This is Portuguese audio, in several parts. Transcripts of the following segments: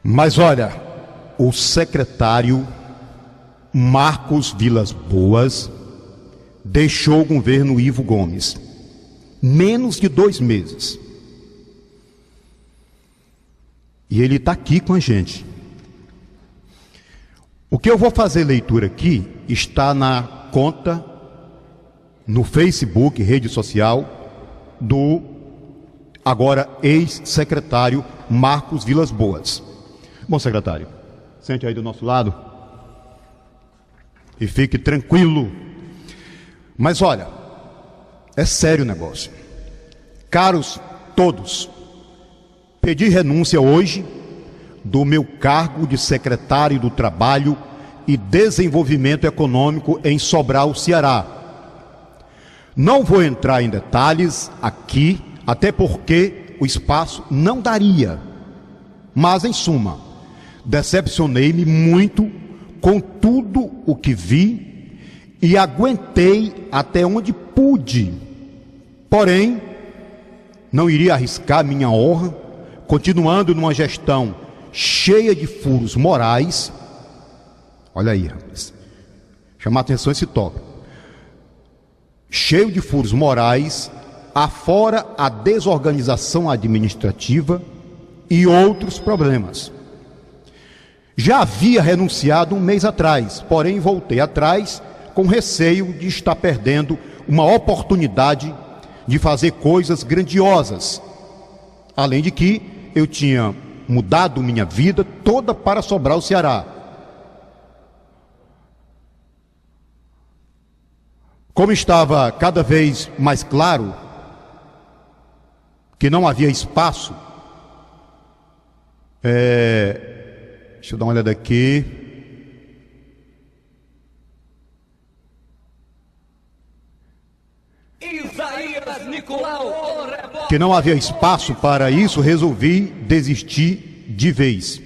Mas olha, o secretário Marcos Vilas Boas deixou o governo Ivo Gomes. Menos de 2 meses. E ele está aqui com a gente. O que eu vou fazer leitura aqui está na conta, no Facebook, rede social, do agora ex-secretário Marcos Vilas Boas. Bom, secretário, sente aí do nosso lado e fique tranquilo. Mas olha, é sério o negócio. Caros todos, pedi renúncia hoje do meu cargo de secretário do Trabalho e Desenvolvimento Econômico em Sobral, Ceará. Não vou entrar em detalhes aqui, até porque o espaço não daria. Mas, em suma, decepcionei-me muito com tudo o que vi e aguentei até onde pude. Porém, não iria arriscar minha honra, continuando numa gestão cheia de furos morais. Olha aí, rapaz, chamar atenção esse tópico. Cheio de furos morais, afora a desorganização administrativa e outros problemas. Já havia renunciado um mês atrás, porém voltei atrás com receio de estar perdendo uma oportunidade de fazer coisas grandiosas. Além de que eu tinha mudado minha vida toda para Sobral, Ceará. Como estava cada vez mais claro que não havia espaço, deixa eu dar uma olhada aqui. Que não havia espaço para isso, resolvi desistir de vez.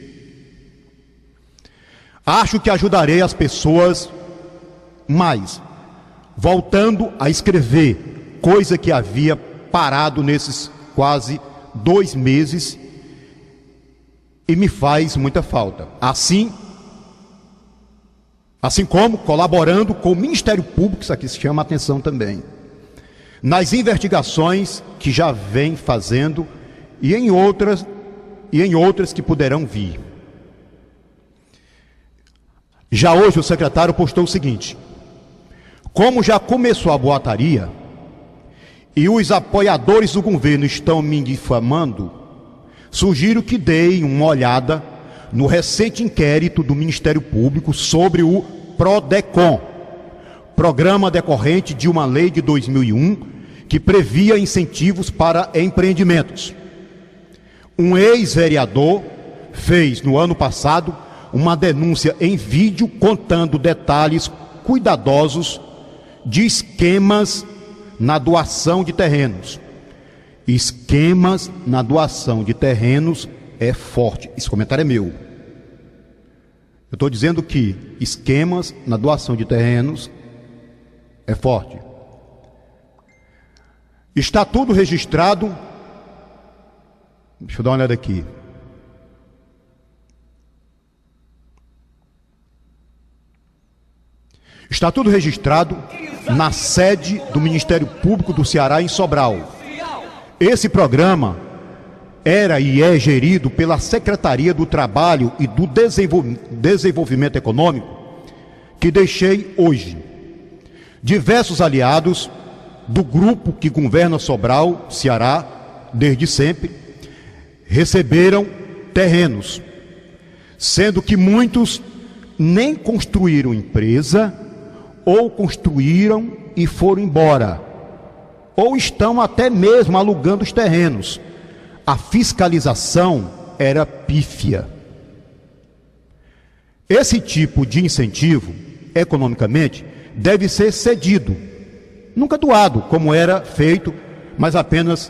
Acho que ajudarei as pessoas mais, voltando a escrever, coisa que havia parado nesses quase 2 meses e me faz muita falta. Assim como colaborando com o Ministério Público, isso aqui se chama atenção também, nas investigações que já vem fazendo e em outras que poderão vir. Já hoje o secretário postou o seguinte: como já começou a boataria e os apoiadores do governo estão me difamando, sugiro que deem uma olhada no recente inquérito do Ministério Público sobre o PRODECON, programa decorrente de uma lei de 2001 que previa incentivos para empreendimentos. Um ex-vereador fez no ano passado uma denúncia em vídeo contando detalhes cuidadosos de esquemas na doação de terrenos. Esquemas na doação de terrenos é forte. Esse comentário é meu. Eu estou dizendo que esquemas na doação de terrenos é forte. Está tudo registrado. Deixa eu dar uma olhada aqui. Está tudo registrado na sede do Ministério Público do Ceará, em Sobral. Esse programa era e é gerido pela Secretaria do Trabalho e do Desenvolvimento Econômico, que deixei hoje. Diversos aliados do grupo que governa Sobral, Ceará, desde sempre, receberam terrenos, sendo que muitos nem construíram empresa, ou construíram e foram embora, ou estão até mesmo alugando os terrenos. A fiscalização era pífia. Esse tipo de incentivo, economicamente, deve ser cedido, nunca doado, como era feito, mas apenas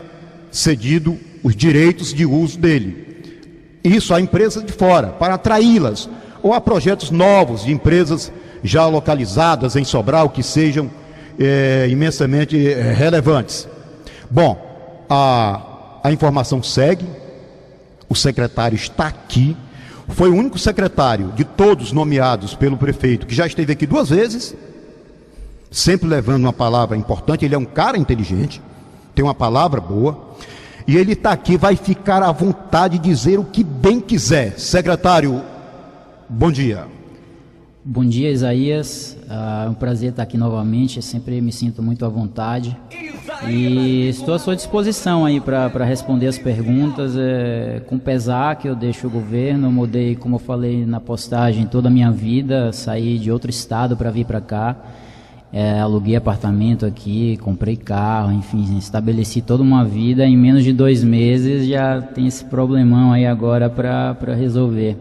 cedido os direitos de uso dele. Isso a empresas de fora, para atraí-las, ou a projetos novos de empresas já localizadas em Sobral, que sejam imensamente relevantes. Bom, a informação segue, o secretário está aqui, Foi o único secretário de todos nomeados pelo prefeito que já esteve aqui 2 vezes, sempre levando uma palavra importante. Ele é um cara inteligente, tem uma palavra boa, e ele está aqui, vai ficar à vontade de dizer o que bem quiser. Secretário, bom dia. Bom dia, Isaías. É um prazer estar aqui novamente. Eu sempre me sinto muito à vontade. E estou à sua disposição aí para responder as perguntas. Com pesar que eu deixo o governo, eu mudei, como eu falei na postagem, toda a minha vida, saí de outro estado para vir para cá. Aluguei apartamento aqui, comprei carro, enfim, estabeleci toda uma vida. Em menos de 2 meses já tem esse problemão aí agora para resolver.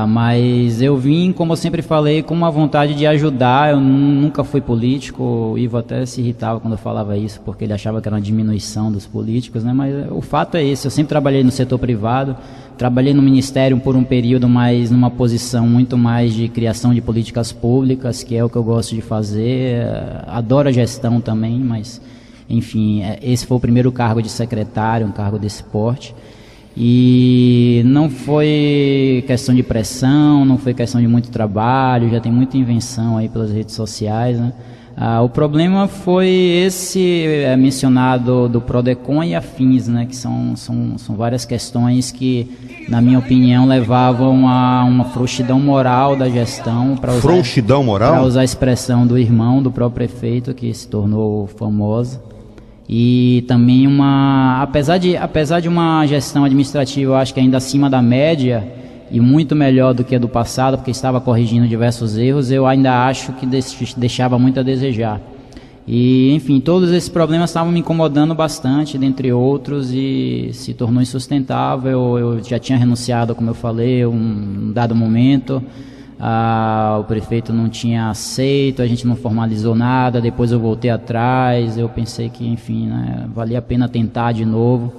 Mas eu vim, como eu sempre falei, com uma vontade de ajudar. Eu nunca fui político. O Ivo até se irritava quando eu falava isso, porque ele achava que era uma diminuição dos políticos, né? Mas o fato é esse: eu sempre trabalhei no setor privado, trabalhei no Ministério por um período, mas numa posição muito mais de criação de políticas públicas, que é o que eu gosto de fazer. Adoro a gestão também, mas enfim, esse foi o primeiro cargo de secretário, um cargo desse porte. E não foi questão de pressão, não foi questão de muito trabalho, já tem muita invenção aí pelas redes sociais, né? O problema foi esse mencionado do Prodecon e afins, né? Que são várias questões que, na minha opinião, levavam a uma frouxidão moral da gestão. Frouxidão moral? Para usar a expressão do irmão do próprio prefeito, que se tornou famosa. E também apesar de uma gestão administrativa, eu acho que ainda acima da média e muito melhor do que a do passado, porque estava corrigindo diversos erros, eu ainda acho que deixava muito a desejar. E, enfim, todos esses problemas estavam me incomodando bastante, dentre outros, e se tornou insustentável. Eu já tinha renunciado, como eu falei, um dado momento. O prefeito não tinha aceito, a gente não formalizou nada. Depois eu voltei atrás, eu pensei que, enfim, né, valia a pena tentar de novo,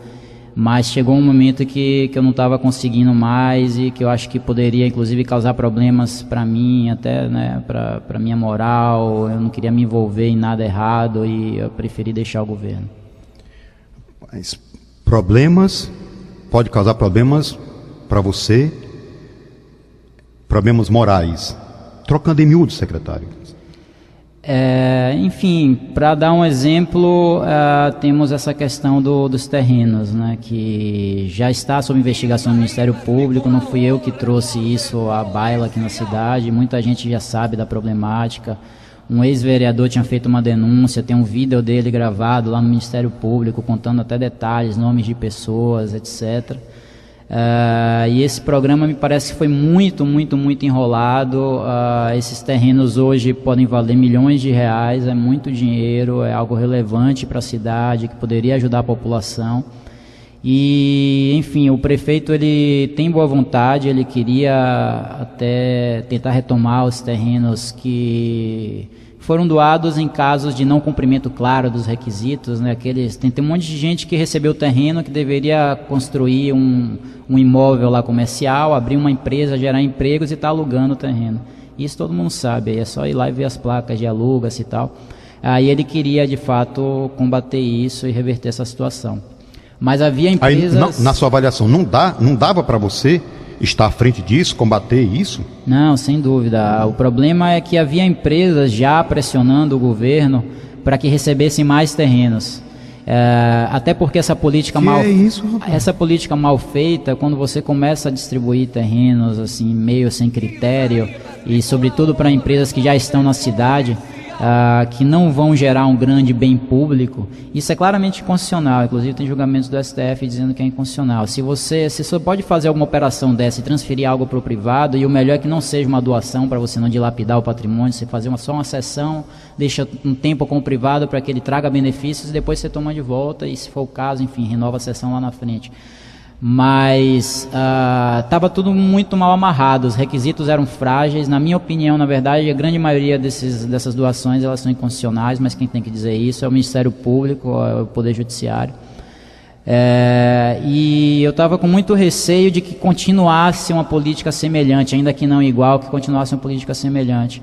mas chegou um momento que eu não estava conseguindo mais, e que eu acho que poderia inclusive causar problemas para mim, até, né, para minha moral. Eu não queria me envolver em nada errado e eu preferi deixar o governo. Mas pode causar problemas para você, problemas morais. Trocando em miúdos, secretário. Enfim, para dar um exemplo, temos essa questão dos terrenos, né, que já está sob investigação do Ministério Público. Não fui eu que trouxe isso à baila aqui na cidade, muita gente já sabe da problemática. Um ex-vereador tinha feito uma denúncia, tem um vídeo dele gravado lá no Ministério Público, contando até detalhes, nomes de pessoas, etc. E esse programa me parece que foi muito enrolado. Esses terrenos hoje podem valer milhões de reais, é muito dinheiro, é algo relevante para a cidade, que poderia ajudar a população. E, enfim, o prefeito, ele tem boa vontade, ele queria até tentar retomar os terrenos que foram doados em casos de não cumprimento claro dos requisitos, né? Tem um monte de gente que recebeu o terreno, que deveria construir um imóvel lá comercial, abrir uma empresa, gerar empregos, e está alugando o terreno. Isso todo mundo sabe, é só ir lá e ver as placas de alugas e tal. Aí ele queria, de fato, combater isso e reverter essa situação. Mas havia empresas... Aí, na sua avaliação, não dava para você estar à frente disso, combater isso? Não, sem dúvida. O problema é que havia empresas já pressionando o governo para que recebessem mais terrenos. Até porque essa política mal feita, quando você começa a distribuir terrenos assim, meio sem critério, e sobretudo para empresas que já estão na cidade, que não vão gerar um grande bem público, isso é claramente inconstitucional. Inclusive tem julgamentos do STF dizendo que é inconstitucional. Se você pode fazer alguma operação dessa e transferir algo para o privado, e o melhor é que não seja uma doação, para você não dilapidar o patrimônio, você fazer só uma cessão, deixa um tempo com o privado para que ele traga benefícios, e depois você toma de volta, e se for o caso, enfim, renova a cessão lá na frente. Mas estava tudo muito mal amarrado, os requisitos eram frágeis. Na minha opinião, na verdade, a grande maioria dessas doações, elas são inconstitucionais, mas quem tem que dizer isso é o Ministério Público, é o Poder Judiciário. E eu estava com muito receio de que continuasse uma política semelhante, ainda que não igual, que continuasse uma política semelhante.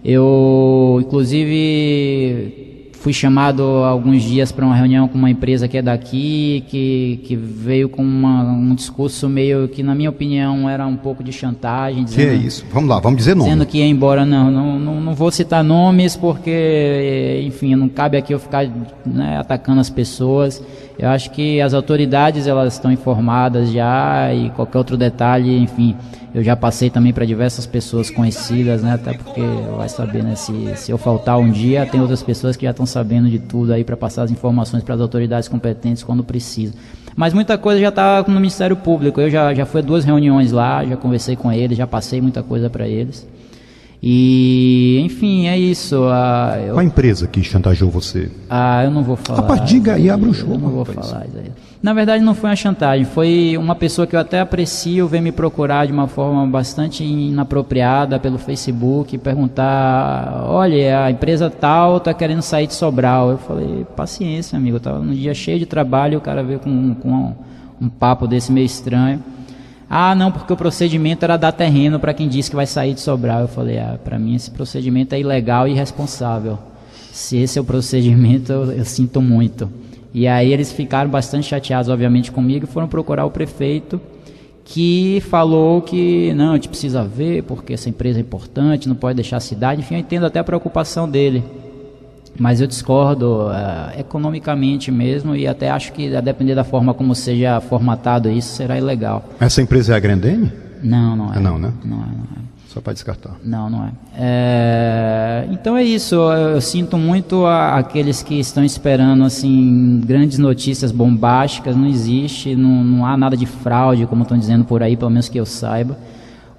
Eu, inclusive, fui chamado há alguns dias para uma reunião com uma empresa que é daqui, que veio com um discurso meio que, na minha opinião, era um pouco de chantagem. Que é isso? Vamos lá, vamos dizer nome. Dizendo que ia embora, não vou citar nomes, porque, enfim, não cabe aqui eu ficar, né, atacando as pessoas. Eu acho que as autoridades, elas estão informadas já, e qualquer outro detalhe, enfim, eu já passei também para diversas pessoas conhecidas, né, até porque vai saber, né, se eu faltar um dia, tem outras pessoas que já estão sabendo de tudo aí para passar as informações para as autoridades competentes quando precisa. Mas muita coisa já está no Ministério Público. Eu já fui a 2 reuniões lá, já conversei com eles, já passei muita coisa para eles. E, enfim, é isso. Qual a empresa que chantageou você? Eu não vou falar. Rapaz, diga e abre o show. Eu não vou falar isso aí. Na verdade, não foi uma chantagem, foi uma pessoa que eu até aprecio, veio me procurar de uma forma bastante inapropriada pelo Facebook, perguntar: olha, a empresa tal está querendo sair de Sobral. Eu falei: paciência, amigo, eu estava num dia cheio de trabalho, o cara veio com um papo desse meio estranho. Não, porque o procedimento era dar terreno para quem disse que vai sair de Sobral. Eu falei: para mim esse procedimento é ilegal e irresponsável. Se esse é o procedimento, eu sinto muito. E aí eles ficaram bastante chateados, obviamente, comigo, e foram procurar o prefeito, que falou que não, a gente precisa ver, porque essa empresa é importante, não pode deixar a cidade. Enfim, eu entendo até a preocupação dele, mas eu discordo economicamente mesmo, e até acho que, a depender da forma como seja formatado isso, será ilegal. Essa empresa é a Grendene? Não é. Não, né? Não é. Só para descartar. Não é. Então é isso, eu sinto muito aqueles que estão esperando, assim, grandes notícias bombásticas. Não existe, não há nada de fraude, como estão dizendo por aí, pelo menos que eu saiba.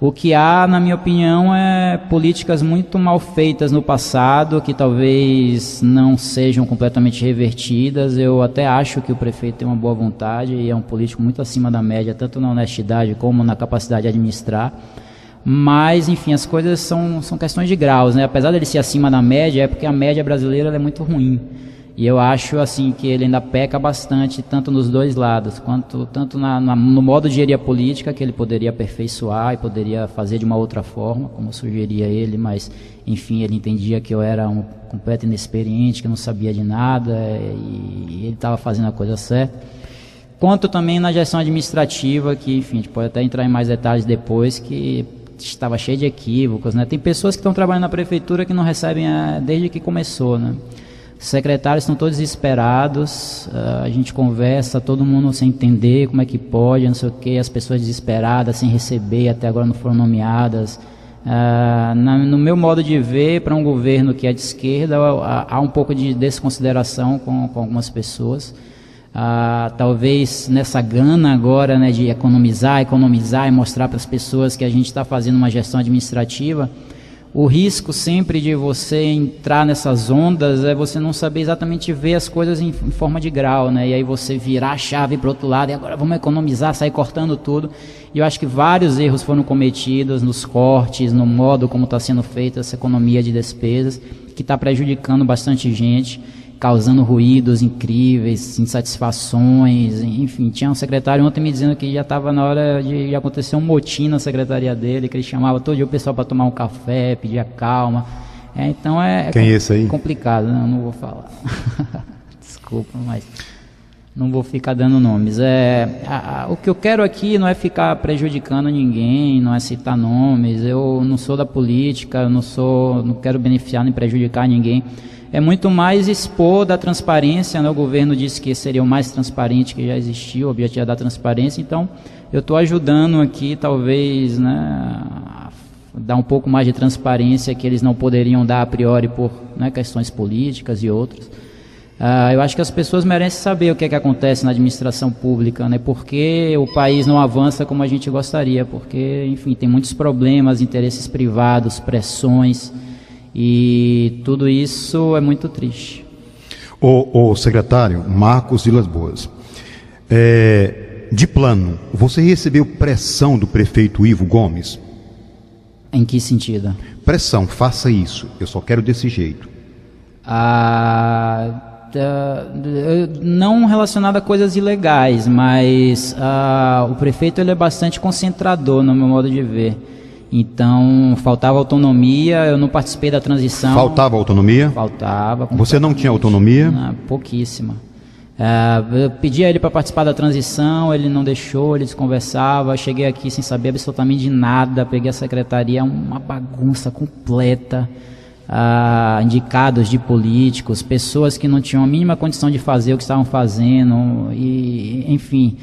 O que há, na minha opinião, é políticas muito mal feitas no passado, que talvez não sejam completamente revertidas. Eu até acho que o prefeito tem uma boa vontade e é um político muito acima da média, tanto na honestidade como na capacidade de administrar. Mas, enfim, as coisas são questões de graus, né? Apesar dele ser acima da média, é porque a média brasileira ela é muito ruim. E eu acho, assim, que ele ainda peca bastante, tanto nos dois lados, quanto tanto no modo de gerir a política, que ele poderia aperfeiçoar e poderia fazer de uma outra forma, como sugeria ele, mas, enfim, ele entendia que eu era um completo inexperiente, que não sabia de nada, e ele estava fazendo a coisa certa. Quanto também na gestão administrativa, que, enfim, a gente pode até entrar em mais detalhes depois, que estava cheio de equívocos, né? Tem pessoas que estão trabalhando na prefeitura que não recebem desde que começou, né? Os secretários estão todos desesperados, a gente conversa, todo mundo sem entender como é que pode, não sei o que, as pessoas desesperadas, sem receber, até agora não foram nomeadas. No meu modo de ver, para um governo que é de esquerda, há um pouco de desconsideração com algumas pessoas. Talvez nessa gana agora, né, de economizar e mostrar para as pessoas que a gente está fazendo uma gestão administrativa, o risco sempre de você entrar nessas ondas é você não saber exatamente ver as coisas em forma de grau, né? E aí você virar a chave para o outro lado e agora vamos economizar, sair cortando tudo. E eu acho que vários erros foram cometidos nos cortes, no modo como está sendo feita essa economia de despesas, que está prejudicando bastante gente, causando ruídos incríveis, insatisfações, enfim. Tinha um secretário ontem me dizendo que já estava na hora de acontecer um motim na secretaria dele, que ele chamava todo dia o pessoal para tomar um café, pedia calma. Então Quem é esse aí? Complicado, né? Eu não vou falar. Desculpa, mas não vou ficar dando nomes. O que eu quero aqui não é ficar prejudicando ninguém, não é citar nomes. Eu não sou da política, não quero beneficiar nem prejudicar ninguém. É muito mais expor da transparência, né? O governo disse que seria o mais transparente que já existiu, o objetivo é da transparência, então eu estou ajudando aqui, talvez, né, dar um pouco mais de transparência que eles não poderiam dar a priori por, né, questões políticas e outras. Eu acho que as pessoas merecem saber o que é que acontece na administração pública, né? Porque o país não avança como a gente gostaria, porque, enfim, tem muitos problemas, interesses privados, pressões, e tudo isso é muito triste. O secretário Marcos Vilas Boas, de plano, você recebeu pressão do prefeito Ivo Gomes? Em que sentido? Pressão, faça isso, eu só quero desse jeito. Não relacionado a coisas ilegais, mas o prefeito ele é bastante concentrador no meu modo de ver. Então, faltava autonomia, eu não participei da transição. Faltava autonomia? Faltava. Você não tinha autonomia? Não, pouquíssima. Eu pedi a ele para participar da transição, ele não deixou, ele desconversava. Cheguei aqui sem saber absolutamente de nada, peguei a secretaria, uma bagunça completa. Indicados de políticos, pessoas que não tinham a mínima condição de fazer o que estavam fazendo, e enfim.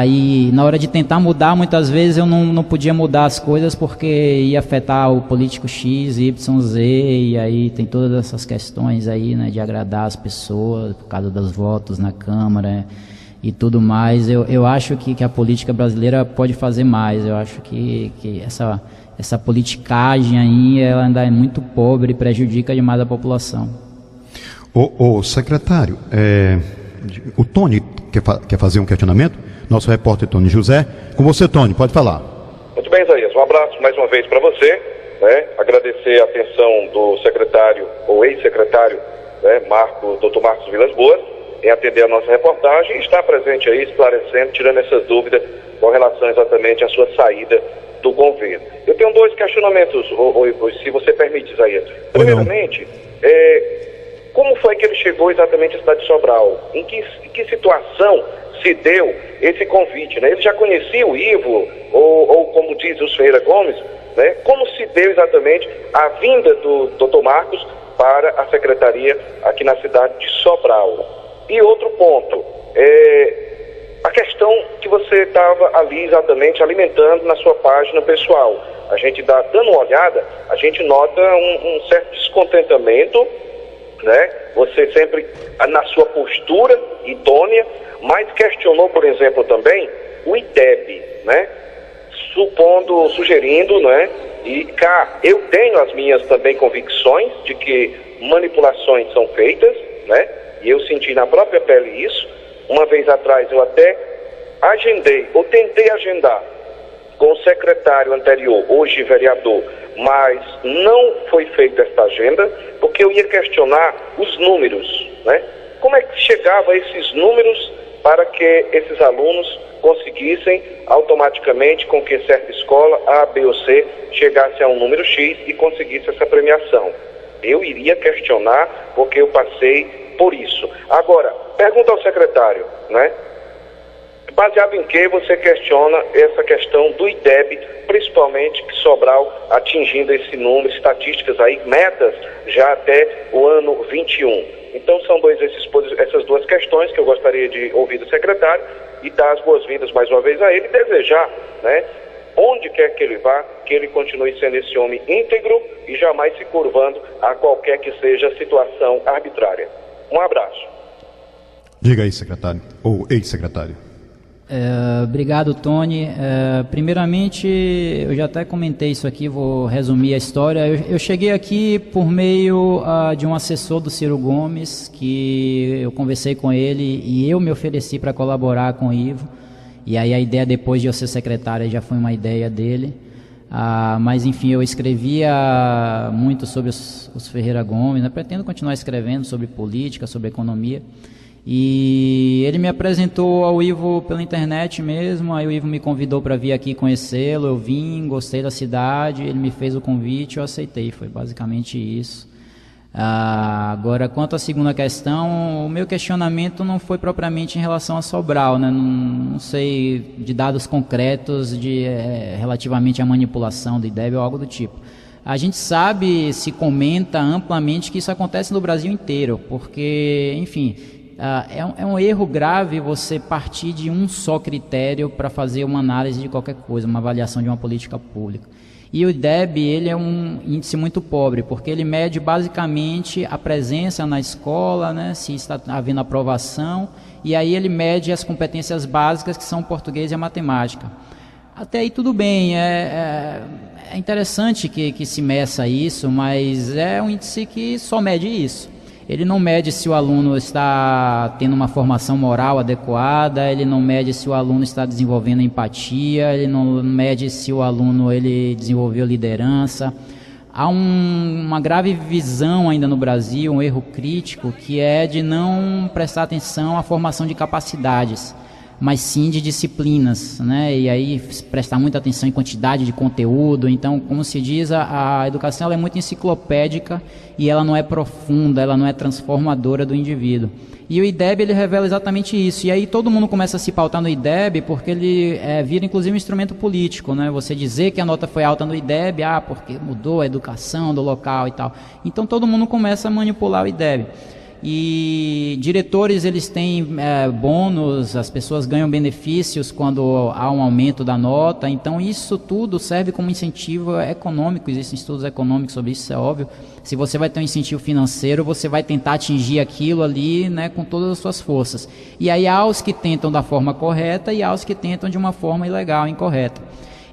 E na hora de tentar mudar, muitas vezes eu não podia mudar as coisas porque ia afetar o político X, Y, Z, e aí tem todas essas questões aí, né, de agradar as pessoas por causa dos votos na Câmara e tudo mais. Eu acho que a política brasileira pode fazer mais. Eu acho que essa politicagem aí, ela ainda é muito pobre e prejudica demais a população. O secretário, o Tony quer fazer um questionamento? Nosso repórter Tony José. Com você, Tony, pode falar. Muito bem, Isaías. Um abraço mais uma vez para você. Agradecer a atenção do secretário, ou ex-secretário, Dr. Marcos Vilas Boas, em atender a nossa reportagem e estar presente aí, esclarecendo, tirando essas dúvidas com relação exatamente à sua saída do governo. Eu tenho dois questionamentos, se você permite, Isaías. Primeiramente, como foi que ele chegou exatamente à cidade de Sobral? Em que situação se deu esse convite, né? Ele já conhecia o Ivo, ou como diz os Ferreira Gomes, né? Como se deu exatamente a vinda do Dr. Marcos para a secretaria aqui na cidade de Sobral? E outro ponto, a questão que você estava ali exatamente alimentando na sua página pessoal. A gente dando uma olhada, a gente nota um certo descontentamento, né? Você sempre na sua postura idônea, mas questionou, por exemplo, também o IDEB, né? Sugerindo, né? E cá, eu tenho as minhas também convicções de que manipulações são feitas, né? E eu senti na própria pele isso. Uma vez atrás eu até agendei, ou tentei agendar com o secretário anterior, hoje vereador, mas não foi feita esta agenda, porque eu ia questionar os números, né? Como é que chegava a esses números para que esses alunos conseguissem automaticamente, com que certa escola, A, B ou C, chegasse a um número X e conseguisse essa premiação? Eu iria questionar, porque eu passei por isso. Agora, pergunta ao secretário, né? Baseado em que você questiona essa questão do IDEB, principalmente que Sobral atingindo esse número, estatísticas aí, metas já até o ano 21. Então são essas duas questões que eu gostaria de ouvir do secretário e dar as boas-vindas mais uma vez a ele e desejar, né, onde quer que ele vá, que ele continue sendo esse homem íntegro e jamais se curvando a qualquer que seja a situação arbitrária. Um abraço. Diga aí, secretário, ou ex-secretário. Obrigado, Tony. Primeiramente, eu já até comentei isso aqui, vou resumir a história. Eu cheguei aqui por meio de um assessor do Ciro Gomes, que eu conversei com ele e eu me ofereci para colaborar com o Ivo. E aí a ideia, depois de eu ser secretário, já foi uma ideia dele. Mas enfim, eu escrevia muito sobre os Ferreira Gomes, né? Pretendo continuar escrevendo sobre política, sobre economia. E ele me apresentou ao Ivo pela internet mesmo, aí o Ivo me convidou para vir aqui conhecê-lo, eu vim, gostei da cidade, ele me fez o convite, eu aceitei, foi basicamente isso. Agora, quanto à segunda questão, o meu questionamento não foi propriamente em relação a Sobral, né? Não sei de dados concretos relativamente à manipulação do IDEB ou algo do tipo. A gente sabe, se comenta amplamente que isso acontece no Brasil inteiro, porque, enfim... É um erro grave você partir de um só critério para fazer uma análise de qualquer coisa, uma avaliação de uma política pública. E o IDEB, ele é um índice muito pobre, porque ele mede basicamente a presença na escola, né, se está havendo aprovação, e aí ele mede as competências básicas, que são português e a matemática. Até aí tudo bem, é interessante que se meça isso, mas é um índice que só mede isso. Ele não mede se o aluno está tendo uma formação moral adequada, ele não mede se o aluno está desenvolvendo empatia, ele não mede se o aluno desenvolveu liderança. Há uma grave visão ainda no Brasil, um erro crítico, que é de não prestar atenção à formação de capacidades. mas sim de disciplinas, né? E aí prestar muita atenção em quantidade de conteúdo. Então, como se diz, a educação ela é muito enciclopédica e ela não é profunda, ela não é transformadora do indivíduo. E o IDEB ele revela exatamente isso. E aí todo mundo começa a se pautar no IDEB porque ele vira inclusive um instrumento político, né? Você dizer que a nota foi alta no IDEB, porque mudou a educação do local e tal. Então todo mundo começa a manipular o IDEB. E diretores eles têm bônus, as pessoas ganham benefícios quando há um aumento da nota, então isso tudo serve como incentivo econômico, existem estudos econômicos sobre isso, é óbvio. Se você vai ter um incentivo financeiro, você vai tentar atingir aquilo ali, né, com todas as suas forças. E aí há os que tentam da forma correta e há os que tentam de uma forma ilegal, incorreta.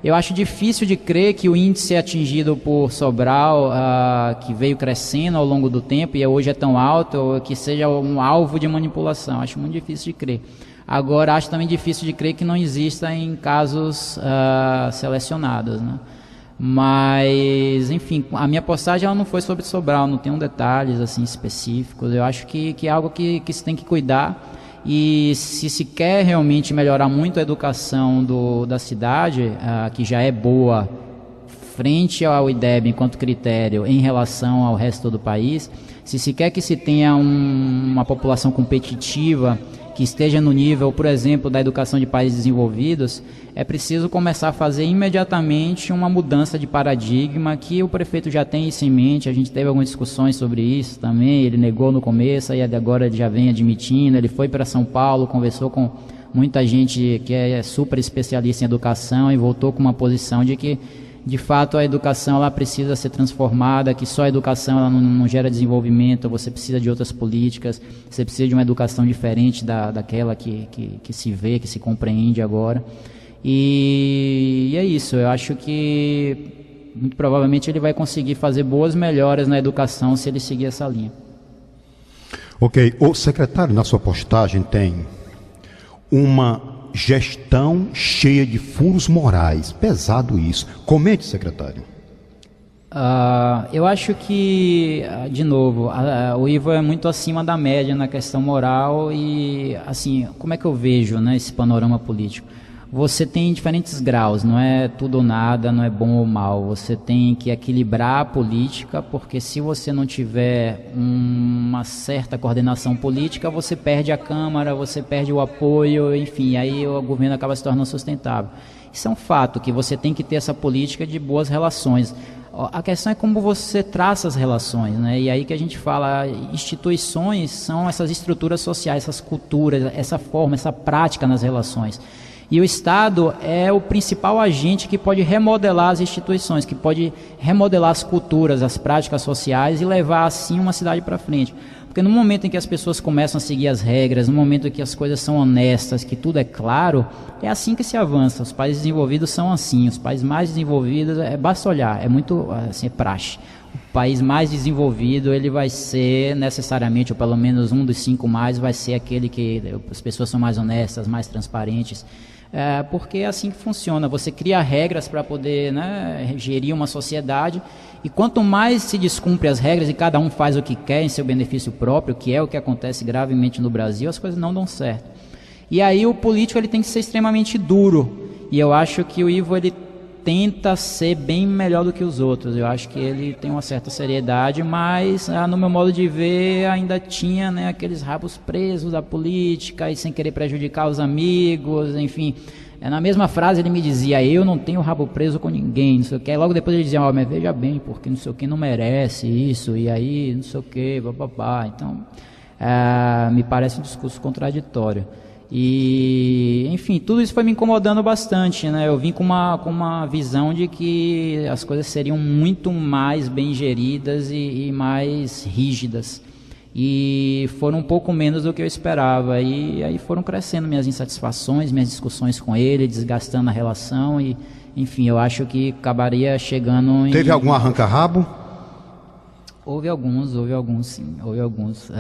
Eu acho difícil de crer que o índice atingido por Sobral, que veio crescendo ao longo do tempo e hoje é tão alto, que seja um alvo de manipulação. Acho muito difícil de crer. Agora, acho também difícil de crer que não exista em casos selecionados, né? Mas, enfim, a minha postagem ela não foi sobre Sobral, não tem detalhes assim, específicos. Eu acho que é algo que se tem que cuidar. E se quer realmente melhorar muito a educação da cidade, que já é boa, frente ao IDEB enquanto critério em relação ao resto do país, se quer que se tenha uma população competitiva, que esteja no nível, por exemplo, da educação de países desenvolvidos, é preciso começar a fazer imediatamente uma mudança de paradigma, que o prefeito já tem isso em mente. A gente teve algumas discussões sobre isso também, ele negou no começo, e agora ele já vem admitindo. Ele foi para São Paulo, conversou com muita gente que é super especialista em educação e voltou com uma posição de que, de fato, a educação ela precisa ser transformada, que só a educação ela não gera desenvolvimento, você precisa de outras políticas, você precisa de uma educação diferente daquela que se vê, que se compreende agora. E é isso, eu acho que muito provavelmente ele vai conseguir fazer boas melhoras na educação se ele seguir essa linha. Ok, o secretário na sua postagem tem uma gestão cheia de furos morais, pesado isso. Comente, secretário. Eu acho que, de novo, o Ivo é muito acima da média na questão moral e, assim, como é que eu vejo, né, esse panorama político? Você tem diferentes graus, não é tudo ou nada, não é bom ou mal. Você tem que equilibrar a política, porque se você não tiver uma certa coordenação política, você perde a Câmara, você perde o apoio, enfim, aí o governo acaba se tornando sustentável. Isso é um fato, que você tem que ter essa política de boas relações. A questão é como você traça as relações, né? E aí que a gente fala, instituições são essas estruturas sociais, essas culturas, essa forma, essa prática nas relações. E o Estado é o principal agente que pode remodelar as instituições, que pode remodelar as culturas, as práticas sociais e levar assim uma cidade para frente. Porque no momento em que as pessoas começam a seguir as regras, no momento em que as coisas são honestas, que tudo é claro, é assim que se avança. Os países desenvolvidos são assim, os países mais desenvolvidos, basta olhar, é muito assim, é praxe. O país mais desenvolvido, ele vai ser necessariamente, ou pelo menos um dos 5 mais, vai ser aquele que as pessoas são mais honestas, mais transparentes. Porque é assim que funciona, você cria regras para poder, né, gerir uma sociedade, e quanto mais se descumpre as regras e cada um faz o que quer em seu benefício próprio, que é o que acontece gravemente no Brasil, as coisas não dão certo. E aí o político ele tem que ser extremamente duro, e eu acho que o Ivo ele tenta ser bem melhor do que os outros. Eu acho que ele tem uma certa seriedade, mas no meu modo de ver ainda tinha, né, aqueles rabos presos da política e sem querer prejudicar os amigos, enfim. Na mesma frase ele me dizia, eu não tenho rabo preso com ninguém, não sei o que. Logo depois ele dizia, mas veja bem, porque não sei o que não merece isso, e aí não sei o que, papapá. Então, me parece um discurso contraditório. E, enfim, tudo isso foi me incomodando bastante, né? Eu vim com uma visão de que as coisas seriam muito mais bem geridas e mais rígidas. E foram um pouco menos do que eu esperava. E aí foram crescendo minhas insatisfações, minhas discussões com ele, desgastando a relação. E, enfim, eu acho que acabaria chegando em... Teve algum arranca-rabo? Houve alguns, sim. Houve alguns.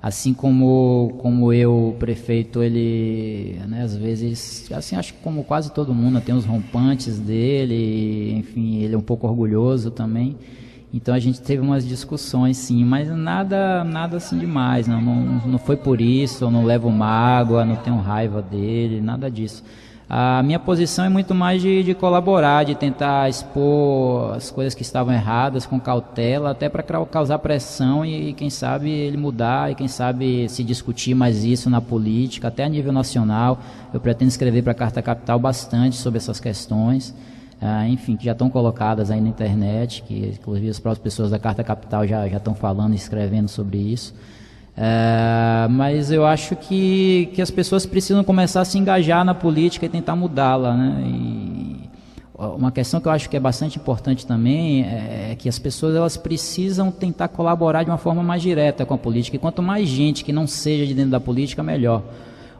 Assim como eu, o prefeito, ele, né, às vezes, assim, acho que como quase todo mundo, tem os rompantes dele, enfim, ele é um pouco orgulhoso também, Então a gente teve umas discussões, sim, mas nada assim demais, não foi por isso, eu não levo mágoa, não tenho raiva dele, nada disso. A minha posição é muito mais de colaborar, de tentar expor as coisas que estavam erradas com cautela, até para causar pressão e quem sabe ele mudar, e quem sabe se discutir mais isso na política, até a nível nacional. Eu pretendo escrever para a Carta Capital bastante sobre essas questões, enfim, que já estão colocadas aí na internet, que inclusive as próprias pessoas da Carta Capital já estão falando e escrevendo sobre isso. Mas eu acho que as pessoas precisam começar a se engajar na política e tentar mudá-la, né? E uma questão que eu acho que é bastante importante também é que as pessoas elas precisam tentar colaborar de uma forma mais direta com a política, e quanto mais gente que não seja de dentro da política, melhor.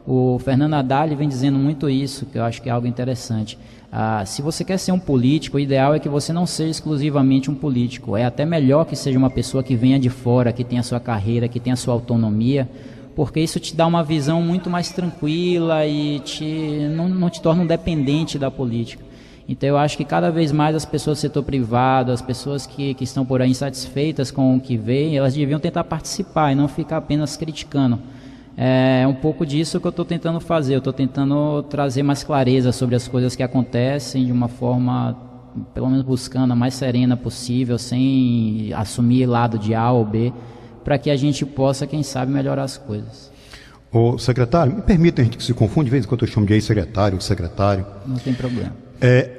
O Fernando Haddad vem dizendo muito isso, que eu acho que é algo interessante. Se você quer ser um político, o ideal é que você não seja exclusivamente um político. É até melhor que seja uma pessoa que venha de fora, que tenha a sua carreira, que tenha a sua autonomia, porque isso te dá uma visão muito mais tranquila e não te torna um dependente da política. Então eu acho que cada vez mais as pessoas do setor privado, as pessoas que estão por aí insatisfeitas com o que vem, elas deviam tentar participar e não ficar apenas criticando. É um pouco disso que eu estou tentando fazer. Eu estou tentando trazer mais clareza sobre as coisas que acontecem de uma forma, pelo menos buscando a mais serena possível, sem assumir lado de A ou B, para que a gente possa, quem sabe, melhorar as coisas. Ô, secretário, me permita, a gente que se confunde, de vez em quando eu chamo de ex-secretário, secretário. Não tem problema.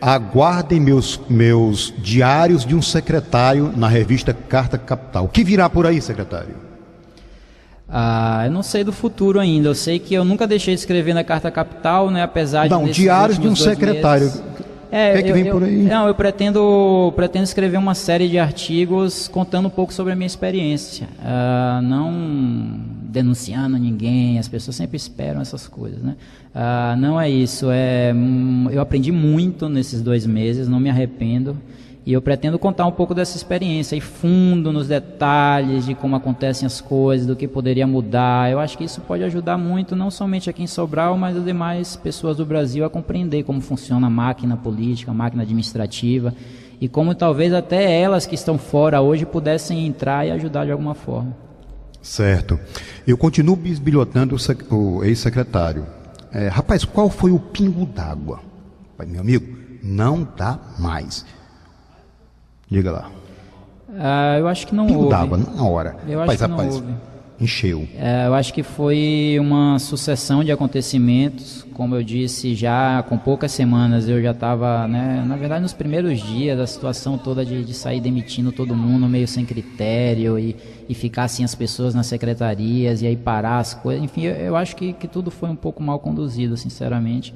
Aguardem meus diários de um secretário na revista Carta Capital. O que virá por aí, secretário? Eu não sei do futuro ainda. Eu sei que eu nunca deixei de escrever na Carta Capital, né? Apesar de não, diários de um secretário. O que vem por aí? Não, eu pretendo escrever uma série de artigos contando um pouco sobre a minha experiência, não denunciando ninguém. As pessoas sempre esperam essas coisas, né? Não é isso. Eu aprendi muito nesses 2 meses, não me arrependo. E eu pretendo contar um pouco dessa experiência, ir fundo nos detalhes de como acontecem as coisas, do que poderia mudar. Eu acho que isso pode ajudar muito, não somente aqui em Sobral, mas as demais pessoas do Brasil a compreender como funciona a máquina política, a máquina administrativa, e como talvez até elas que estão fora hoje pudessem entrar e ajudar de alguma forma. Certo. Eu continuo bisbilhotando o ex-secretário. Rapaz, qual foi o pingo d'água? Meu amigo, não dá mais. Diga lá. Eu acho que não pingo houve. D'água na hora. Eu acho que não houve. Encheu. Eu acho que foi uma sucessão de acontecimentos. Como eu disse, já com poucas semanas eu já estava, né, na verdade nos primeiros dias da situação toda de sair demitindo todo mundo meio sem critério e ficar assim as pessoas nas secretarias e aí parar as coisas. Enfim, eu acho que tudo foi um pouco mal conduzido, sinceramente.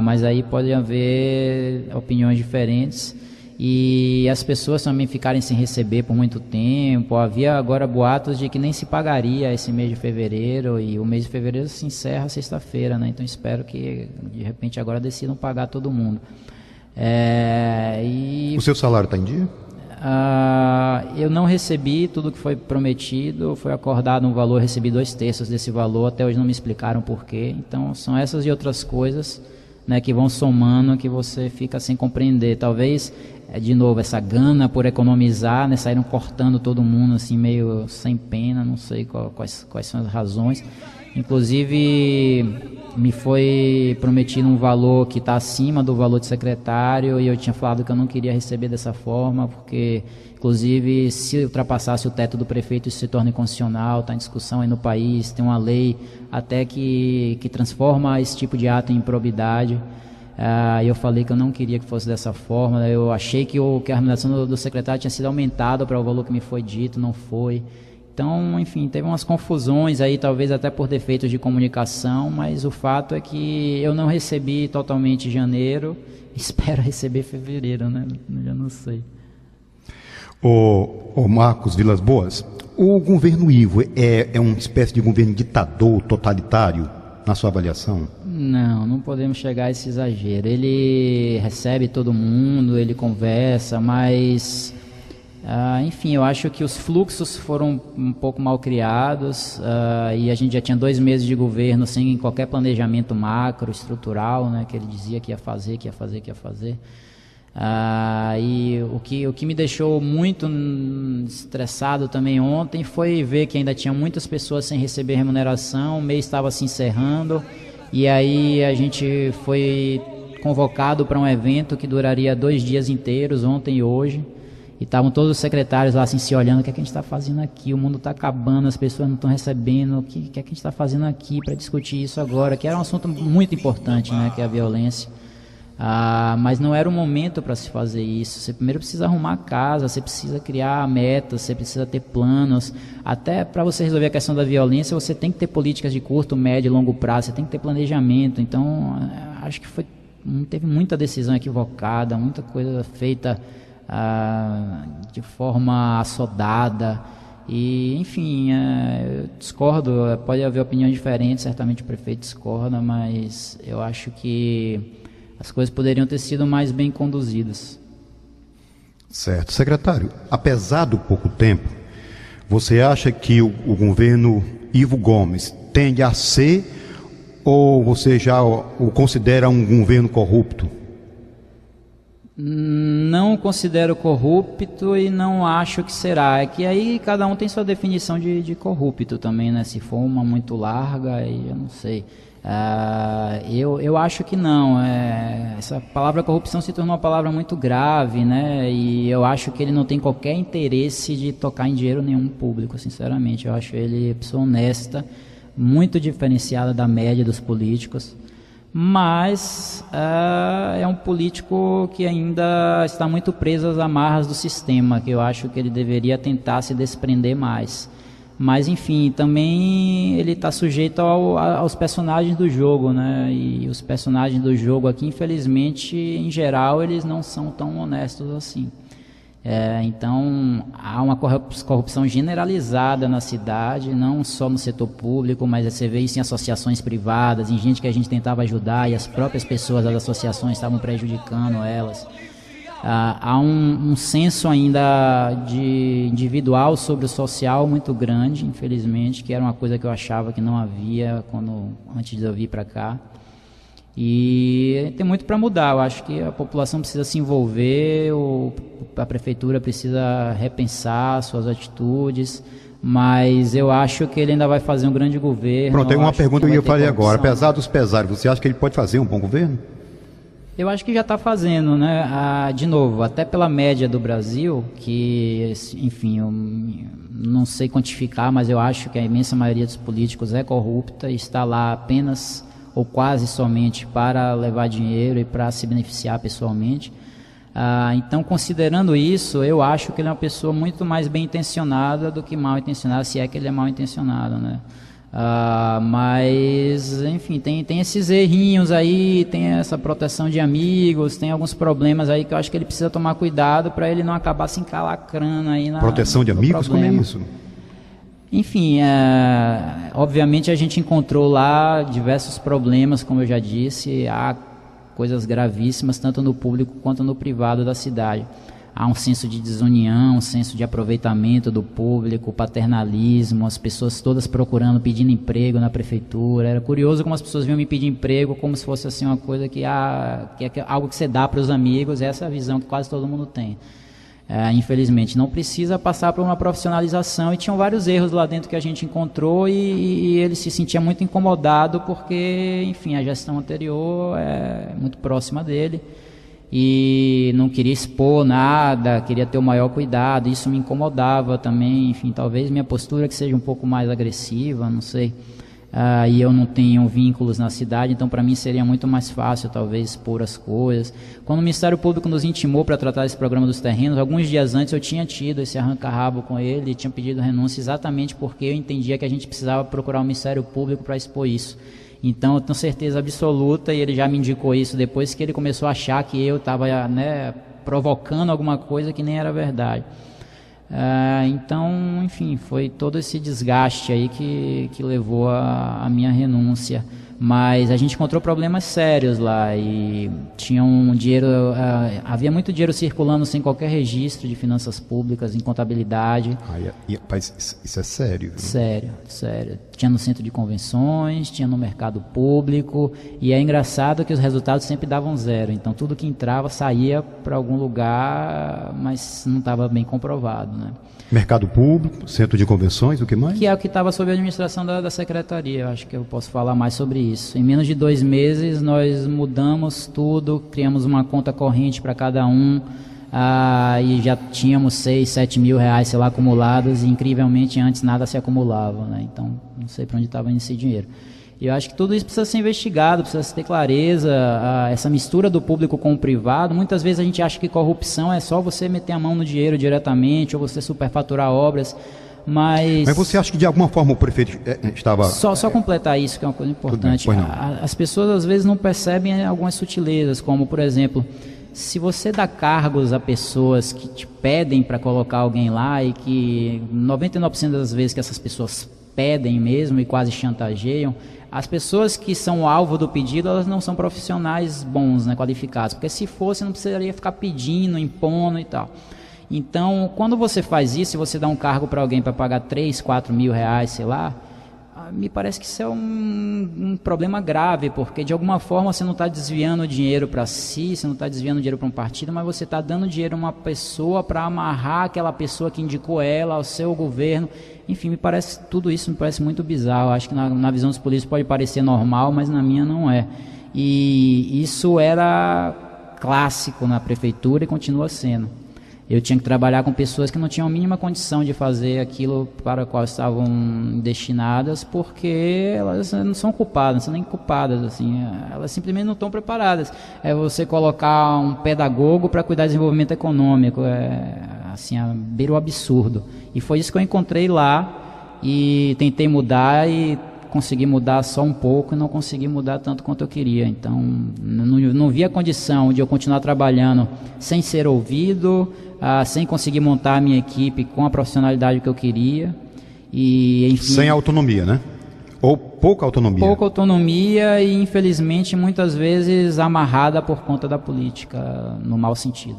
Mas aí pode haver opiniões diferentes. E as pessoas também ficarem sem receber por muito tempo. Havia agora boatos de que nem se pagaria esse mês de fevereiro, e o mês de fevereiro se encerra sexta-feira, né? Então espero que de repente agora decidam pagar todo mundo. O seu salário está em dia? Eu não recebi tudo que foi prometido, foi acordado um valor, recebi 2/3 desse valor, até hoje não me explicaram por quê. Então são essas e outras coisas, né, que vão somando, que você fica sem compreender. Talvez, de novo, essa gana por economizar, né, saíram cortando todo mundo assim meio sem pena, não sei quais são as razões. Inclusive me foi prometido um valor que está acima do valor de secretário, e eu tinha falado que eu não queria receber dessa forma, porque inclusive se ultrapassasse o teto do prefeito isso se torna inconstitucional, está em discussão aí no país, tem uma lei até que transforma esse tipo de ato em improbidade. Eu falei que eu não queria que fosse dessa forma. Eu achei que a remuneração do secretário tinha sido aumentada para o valor que me foi dito, não foi. Então, enfim, teve umas confusões aí, talvez até por defeitos de comunicação, mas o fato é que eu não recebi totalmente janeiro, espero receber fevereiro, né? Eu já não sei. O Marcos Vilas Boas, o governo Ivo é uma espécie de governo ditador, totalitário, na sua avaliação? Não podemos chegar a esse exagero. Ele recebe todo mundo, ele conversa, mas enfim, eu acho que os fluxos foram um pouco mal criados, e a gente já tinha 2 meses de governo sem qualquer planejamento macro, estrutural, né, que ele dizia que ia fazer. E o que me deixou muito estressado também ontem foi ver que ainda tinha muitas pessoas sem receber remuneração, o mês estava se encerrando, e aí a gente foi convocado para um evento que duraria 2 dias inteiros, ontem e hoje, e estavam todos os secretários lá assim se olhando: o que é que a gente está fazendo aqui? O mundo está acabando, as pessoas não estão recebendo, o que é que a gente está fazendo aqui para discutir isso agora, que era um assunto muito importante, né, que é a violência. Mas não era o momento para se fazer isso. Você primeiro precisa arrumar a casa, você precisa criar metas, você precisa ter planos. Até para você resolver a questão da violência, você tem que ter políticas de curto, médio e longo prazo, você tem que ter planejamento. Então, acho que teve muita decisão equivocada, muita coisa feita de forma assodada. E, enfim, eu discordo, pode haver opiniões diferentes, certamente o prefeito discorda, mas eu acho que as coisas poderiam ter sido mais bem conduzidas. Certo. Secretário, apesar do pouco tempo, você acha que o governo Ivo Gomes tende a ser, ou você já o considera um governo corrupto? Não considero corrupto e não acho que será. É que aí cada um tem sua definição de corrupto também, né? Se for uma muito larga, aí eu não sei. Eu acho que não. Essa palavra corrupção se tornou uma palavra muito grave, né? E eu acho que ele não tem qualquer interesse de tocar em dinheiro nenhum público, sinceramente. Eu acho ele pessoa honesta, muito diferenciada da média dos políticos. Mas é um político que ainda está muito preso às amarras do sistema, que eu acho que ele deveria tentar se desprender mais. Mas, enfim, também ele está sujeito aos personagens do jogo, né? E os personagens do jogo aqui, infelizmente, em geral, eles não são tão honestos assim. Então, há uma corrupção generalizada na cidade, não só no setor público, mas você vê isso em associações privadas, em gente que a gente tentava ajudar e as próprias pessoas das associações estavam prejudicando elas. Há um senso ainda de individual sobre o social muito grande, infelizmente, que era uma coisa que eu achava que não havia antes de eu vir para cá. E tem muito para mudar. Eu acho que a população precisa se envolver, a prefeitura precisa repensar suas atitudes, mas eu acho que ele ainda vai fazer um grande governo. Pronto, tem uma pergunta que eu falei agora. Apesar dos pesares, você acha que ele pode fazer um bom governo? Eu acho que já está fazendo, né? De novo, até pela média do Brasil, que, enfim, eu não sei quantificar, mas eu acho que a imensa maioria dos políticos é corrupta e está lá apenas ou quase somente para levar dinheiro e para se beneficiar pessoalmente. Então, considerando isso, eu acho que ele é uma pessoa muito mais bem intencionada do que mal intencionada, se é que ele é mal intencionado, né? Mas, enfim, tem esses errinhos aí, tem essa proteção de amigos, tem alguns problemas aí que eu acho que ele precisa tomar cuidado para ele não acabar se encalacrando aí proteção de amigos? Como é isso? Enfim, obviamente a gente encontrou lá diversos problemas, como eu já disse, há coisas gravíssimas tanto no público quanto no privado da cidade. Há um senso de desunião, um senso de aproveitamento do público, paternalismo, as pessoas todas procurando, pedindo emprego na prefeitura. Era curioso como as pessoas vinham me pedir emprego como se fosse assim uma coisa que é algo que você dá para os amigos. Essa é a visão que quase todo mundo tem. Infelizmente, não precisa passar por uma profissionalização, e tinham vários erros lá dentro que a gente encontrou, e ele se sentia muito incomodado porque, enfim, a gestão anterior é muito próxima dele e não queria expor nada, queria ter o maior cuidado. Isso me incomodava também. Enfim, talvez minha postura que seja um pouco mais agressiva, não sei. E eu não tenho vínculos na cidade, então para mim seria muito mais fácil talvez expor as coisas. Quando o Ministério Público nos intimou para tratar esse programa dos terrenos, alguns dias antes eu tinha tido esse arranca-rabo com ele e tinha pedido renúncia exatamente porque eu entendia que a gente precisava procurar o Ministério Público para expor isso. Então eu tenho certeza absoluta, e ele já me indicou isso depois que ele começou a achar que eu estava provocando alguma coisa que nem era verdade. Então, enfim, foi todo esse desgaste aí que levou a minha renúncia. Mas a gente encontrou problemas sérios lá e tinha havia muito dinheiro circulando sem qualquer registro de finanças públicas, em contabilidade. Rapaz, isso é sério, viu? Sério. Tinha no centro de convenções, tinha no mercado público, e é engraçado que os resultados sempre davam zero. Então tudo que entrava saía para algum lugar, mas não estava bem comprovado, né? Mercado público, centro de convenções, o que mais? Que é o que estava sob a administração da secretaria. Eu acho que eu posso falar mais sobre isso. Em menos de 2 meses nós mudamos tudo, criamos uma conta corrente para cada um, e já tínhamos 6, 7 mil reais, sei lá, acumulados, e incrivelmente antes nada se acumulava, né? Então não sei para onde estava indo esse dinheiro. E eu acho que tudo isso precisa ser investigado, precisa ter clareza, essa mistura do público com o privado. Muitas vezes a gente acha que corrupção é só você meter a mão no dinheiro diretamente, ou você superfaturar obras, mas você acha que de alguma forma o prefeito estava... Só completar isso, que é uma coisa importante. As pessoas às vezes não percebem algumas sutilezas, como por exemplo, se você dá cargos a pessoas que te pedem para colocar alguém lá, e que 99% das vezes que essas pessoas pedem mesmo e quase chantageiam, as pessoas que são alvo do pedido, elas não são profissionais bons, né, qualificados, porque se fosse não precisaria ficar pedindo, impondo e tal. Então, quando você faz isso, se você dá um cargo para alguém para pagar 3, 4 mil reais, sei lá, me parece que isso é um problema grave, porque de alguma forma você não está desviando dinheiro para si, você não está desviando dinheiro para um partido, mas você está dando dinheiro a uma pessoa para amarrar aquela pessoa que indicou ela ao seu governo. Enfim, tudo isso me parece muito bizarro. Acho que na visão dos políticos pode parecer normal, mas na minha não é. E isso era clássico na prefeitura e continua sendo. Eu tinha que trabalhar com pessoas que não tinham a mínima condição de fazer aquilo para o qual estavam destinadas, porque elas não são culpadas, não são nem culpadas, assim, elas simplesmente não estão preparadas. É você colocar um pedagogo para cuidar do desenvolvimento econômico, assim, beira o absurdo. E foi isso que eu encontrei lá e tentei mudar e consegui mudar só um pouco e não consegui mudar tanto quanto eu queria. Então, não vi a condição de eu continuar trabalhando sem ser ouvido, sem conseguir montar a minha equipe com a profissionalidade que eu queria. E, enfim, sem autonomia, né? Ou pouca autonomia? Pouca autonomia e, infelizmente, muitas vezes amarrada por conta da política, no mau sentido.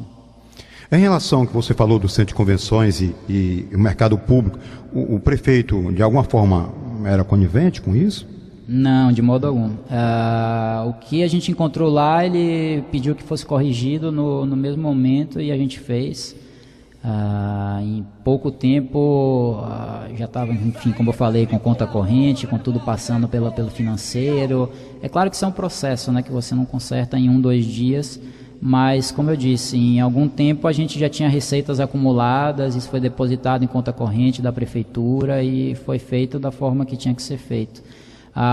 Em relação ao que você falou do centro de convenções e o mercado público, o prefeito, de alguma forma, era conivente com isso? Não, de modo algum. O que a gente encontrou lá, ele pediu que fosse corrigido no mesmo momento e a gente fez. Em pouco tempo, já estava, enfim, como eu falei, com conta corrente, com tudo passando pelo financeiro. É claro que isso é um processo, né, que você não conserta em 1, 2 dias, mas, como eu disse, em algum tempo a gente já tinha receitas acumuladas, isso foi depositado em conta corrente da prefeitura e foi feito da forma que tinha que ser feito.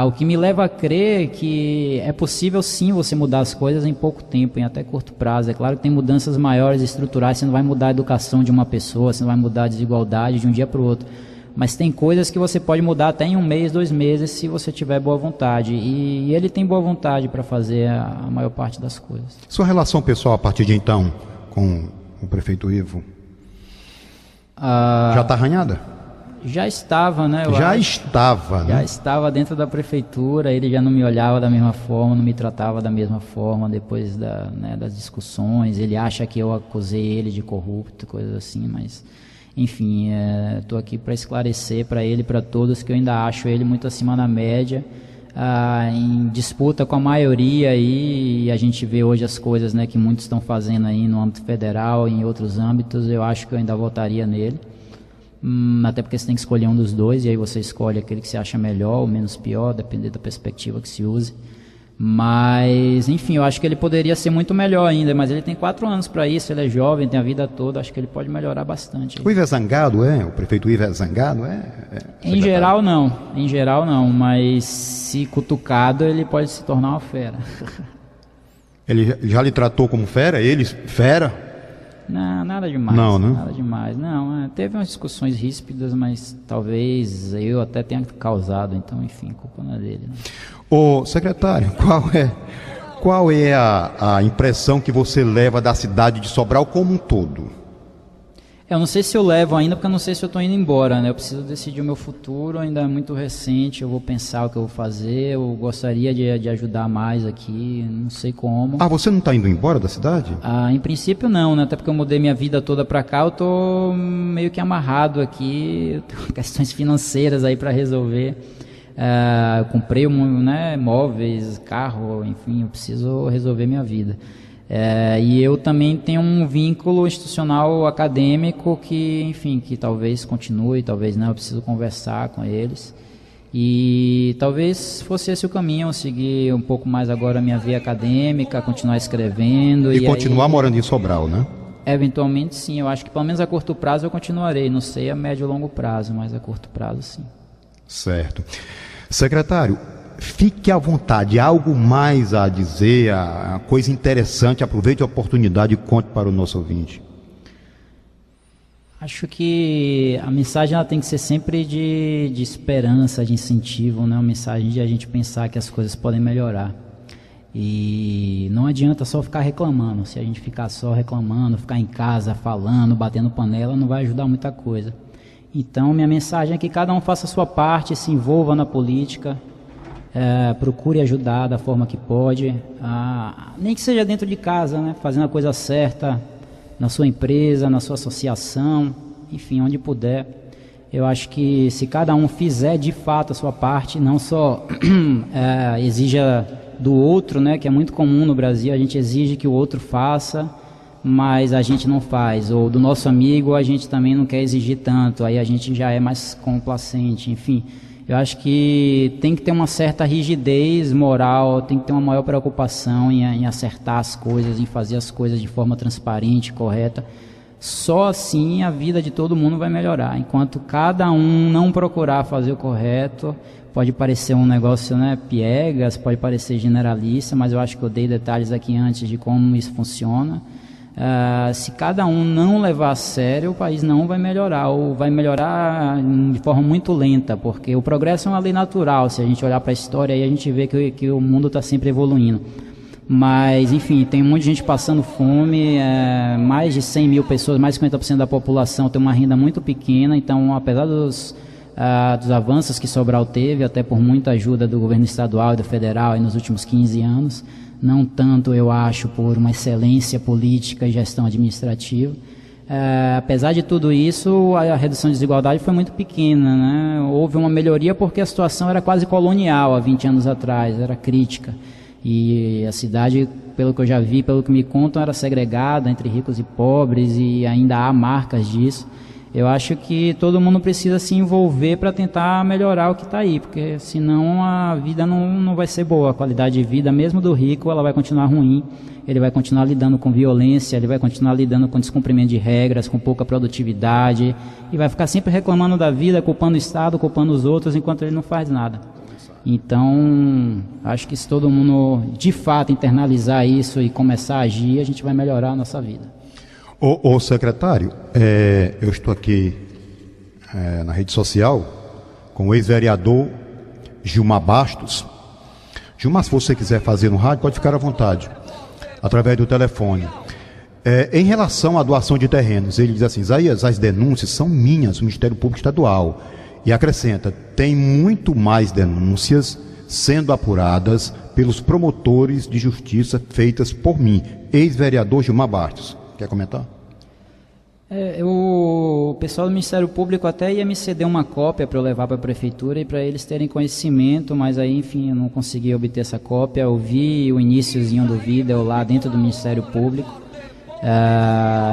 O que me leva a crer que é possível sim você mudar as coisas em pouco tempo, em até curto prazo. É claro que tem mudanças maiores estruturais, você não vai mudar a educação de uma pessoa, você não vai mudar a desigualdade de um dia para o outro. Mas tem coisas que você pode mudar até em 1 mês, 2 meses, se você tiver boa vontade. E ele tem boa vontade para fazer a maior parte das coisas. Sua relação pessoal a partir de então com o prefeito Ivo já está arranhada? Já estava, né? Já estava dentro da prefeitura, ele já não me olhava da mesma forma, não me tratava da mesma forma depois das discussões. Ele acha que eu acusei ele de corrupto, coisas assim, mas... Enfim, estou aqui para esclarecer para ele e para todos que eu ainda acho ele muito acima da média, em disputa com a maioria aí, e a gente vê hoje as coisas, né, que muitos estão fazendo aí no âmbito federal e em outros âmbitos. Eu acho que eu ainda votaria nele, até porque você tem que escolher um dos dois, e aí você escolhe aquele que você acha melhor ou menos pior, dependendo da perspectiva que se use. Mas, enfim, eu acho que ele poderia ser muito melhor ainda, mas ele tem 4 anos para isso, ele é jovem, tem a vida toda, acho que ele pode melhorar bastante. O Ivo é zangado, O prefeito Ivo é zangado, Em geral não, mas se cutucado ele pode se tornar uma fera. Ele já lhe tratou como fera? Ele, fera? Não, nada demais. Não, né? Nada demais. Não, teve umas discussões ríspidas, mas talvez eu até tenha causado, então, enfim, a culpa não é dele. Né? Ô, secretário, qual é a impressão que você leva da cidade de Sobral como um todo? Eu não sei se eu levo ainda, porque eu não sei se eu estou indo embora, né? Eu preciso decidir o meu futuro, ainda é muito recente, eu vou pensar o que eu vou fazer, eu gostaria de ajudar mais aqui, não sei como. Ah, você não está indo embora da cidade? Ah, em princípio não, né? Até porque eu mudei minha vida toda para cá, eu tô meio que amarrado aqui, eu tenho questões financeiras aí para resolver. Eu comprei né, móveis, carro, enfim, eu preciso resolver minha vida. E eu também tenho um vínculo institucional acadêmico que, enfim, que talvez continue, talvez não, eu preciso conversar com eles. E talvez fosse esse o caminho, eu seguir um pouco mais agora a minha via acadêmica, continuar escrevendo. E continuar morando em Sobral, né? Eventualmente sim, eu acho que pelo menos a curto prazo eu continuarei, não sei a médio ou longo prazo, mas a curto prazo sim. Certo. Secretário, fique à vontade, algo mais a dizer, a coisa interessante, aproveite a oportunidade e conte para o nosso ouvinte. Acho que a mensagem ela tem que ser sempre de esperança, de incentivo, né? Uma mensagem de a gente pensar que as coisas podem melhorar. E não adianta só ficar reclamando, se a gente ficar só reclamando, ficar em casa falando, batendo panela, não vai ajudar muita coisa. Então minha mensagem é que cada um faça a sua parte, se envolva na política, procure ajudar da forma que pode, nem que seja dentro de casa, né? Fazendo a coisa certa, na sua empresa, na sua associação, enfim, onde puder. Eu acho que se cada um fizer de fato a sua parte, não só exija do outro, né? Que é muito comum no Brasil, a gente exige que o outro faça, mas a gente não faz, ou do nosso amigo a gente também não quer exigir tanto, aí a gente já é mais complacente, enfim. Eu acho que tem que ter uma certa rigidez moral, tem que ter uma maior preocupação em acertar as coisas, em fazer as coisas de forma transparente, correta. Só assim a vida de todo mundo vai melhorar. Enquanto cada um não procurar fazer o correto, pode parecer um negócio, né, piegas, pode parecer generalista, mas eu acho que eu dei detalhes aqui antes de como isso funciona. Se cada um não levar a sério, o país não vai melhorar, ou vai melhorar de forma muito lenta, porque o progresso é uma lei natural. Se a gente olhar para a história, aí a gente vê que o mundo está sempre evoluindo. Mas, enfim, tem um monte de gente passando fome, mais de 100 mil pessoas, mais de 50% da população tem uma renda muito pequena, então, apesar dos avanços que Sobral teve, até por muita ajuda do governo estadual e do federal aí nos últimos 15 anos, não tanto, eu acho, por uma excelência política e gestão administrativa. Apesar de tudo isso, a redução de desigualdade foi muito pequena, né? Houve uma melhoria porque a situação era quase colonial há 20 anos atrás, era crítica. E a cidade, pelo que eu já vi, pelo que me contam, era segregada entre ricos e pobres, e ainda há marcas disso. Eu acho que todo mundo precisa se envolver para tentar melhorar o que está aí, porque senão a vida não vai ser boa. A qualidade de vida, mesmo do rico, ela vai continuar ruim. Ele vai continuar lidando com violência, ele vai continuar lidando com descumprimento de regras, com pouca produtividade, e vai ficar sempre reclamando da vida, culpando o Estado, culpando os outros, enquanto ele não faz nada. Então, acho que se todo mundo de fato internalizar isso e começar a agir, a gente vai melhorar a nossa vida. Ô secretário, eu estou aqui na rede social com o ex-vereador Gilmar Bastos. Gilmar, se você quiser fazer no rádio, pode ficar à vontade, através do telefone. Em relação à doação de terrenos, ele diz assim: Isaías, as denúncias são minhas, o Ministério Público Estadual. E acrescenta: tem muito mais denúncias sendo apuradas pelos promotores de justiça feitas por mim. Ex-vereador Gilmar Bastos. Quer comentar? O pessoal do Ministério Público até ia me ceder uma cópia para eu levar para a Prefeitura e para eles terem conhecimento, mas aí, enfim, eu não consegui obter essa cópia. Eu vi o iniciozinho do vídeo lá dentro do Ministério Público.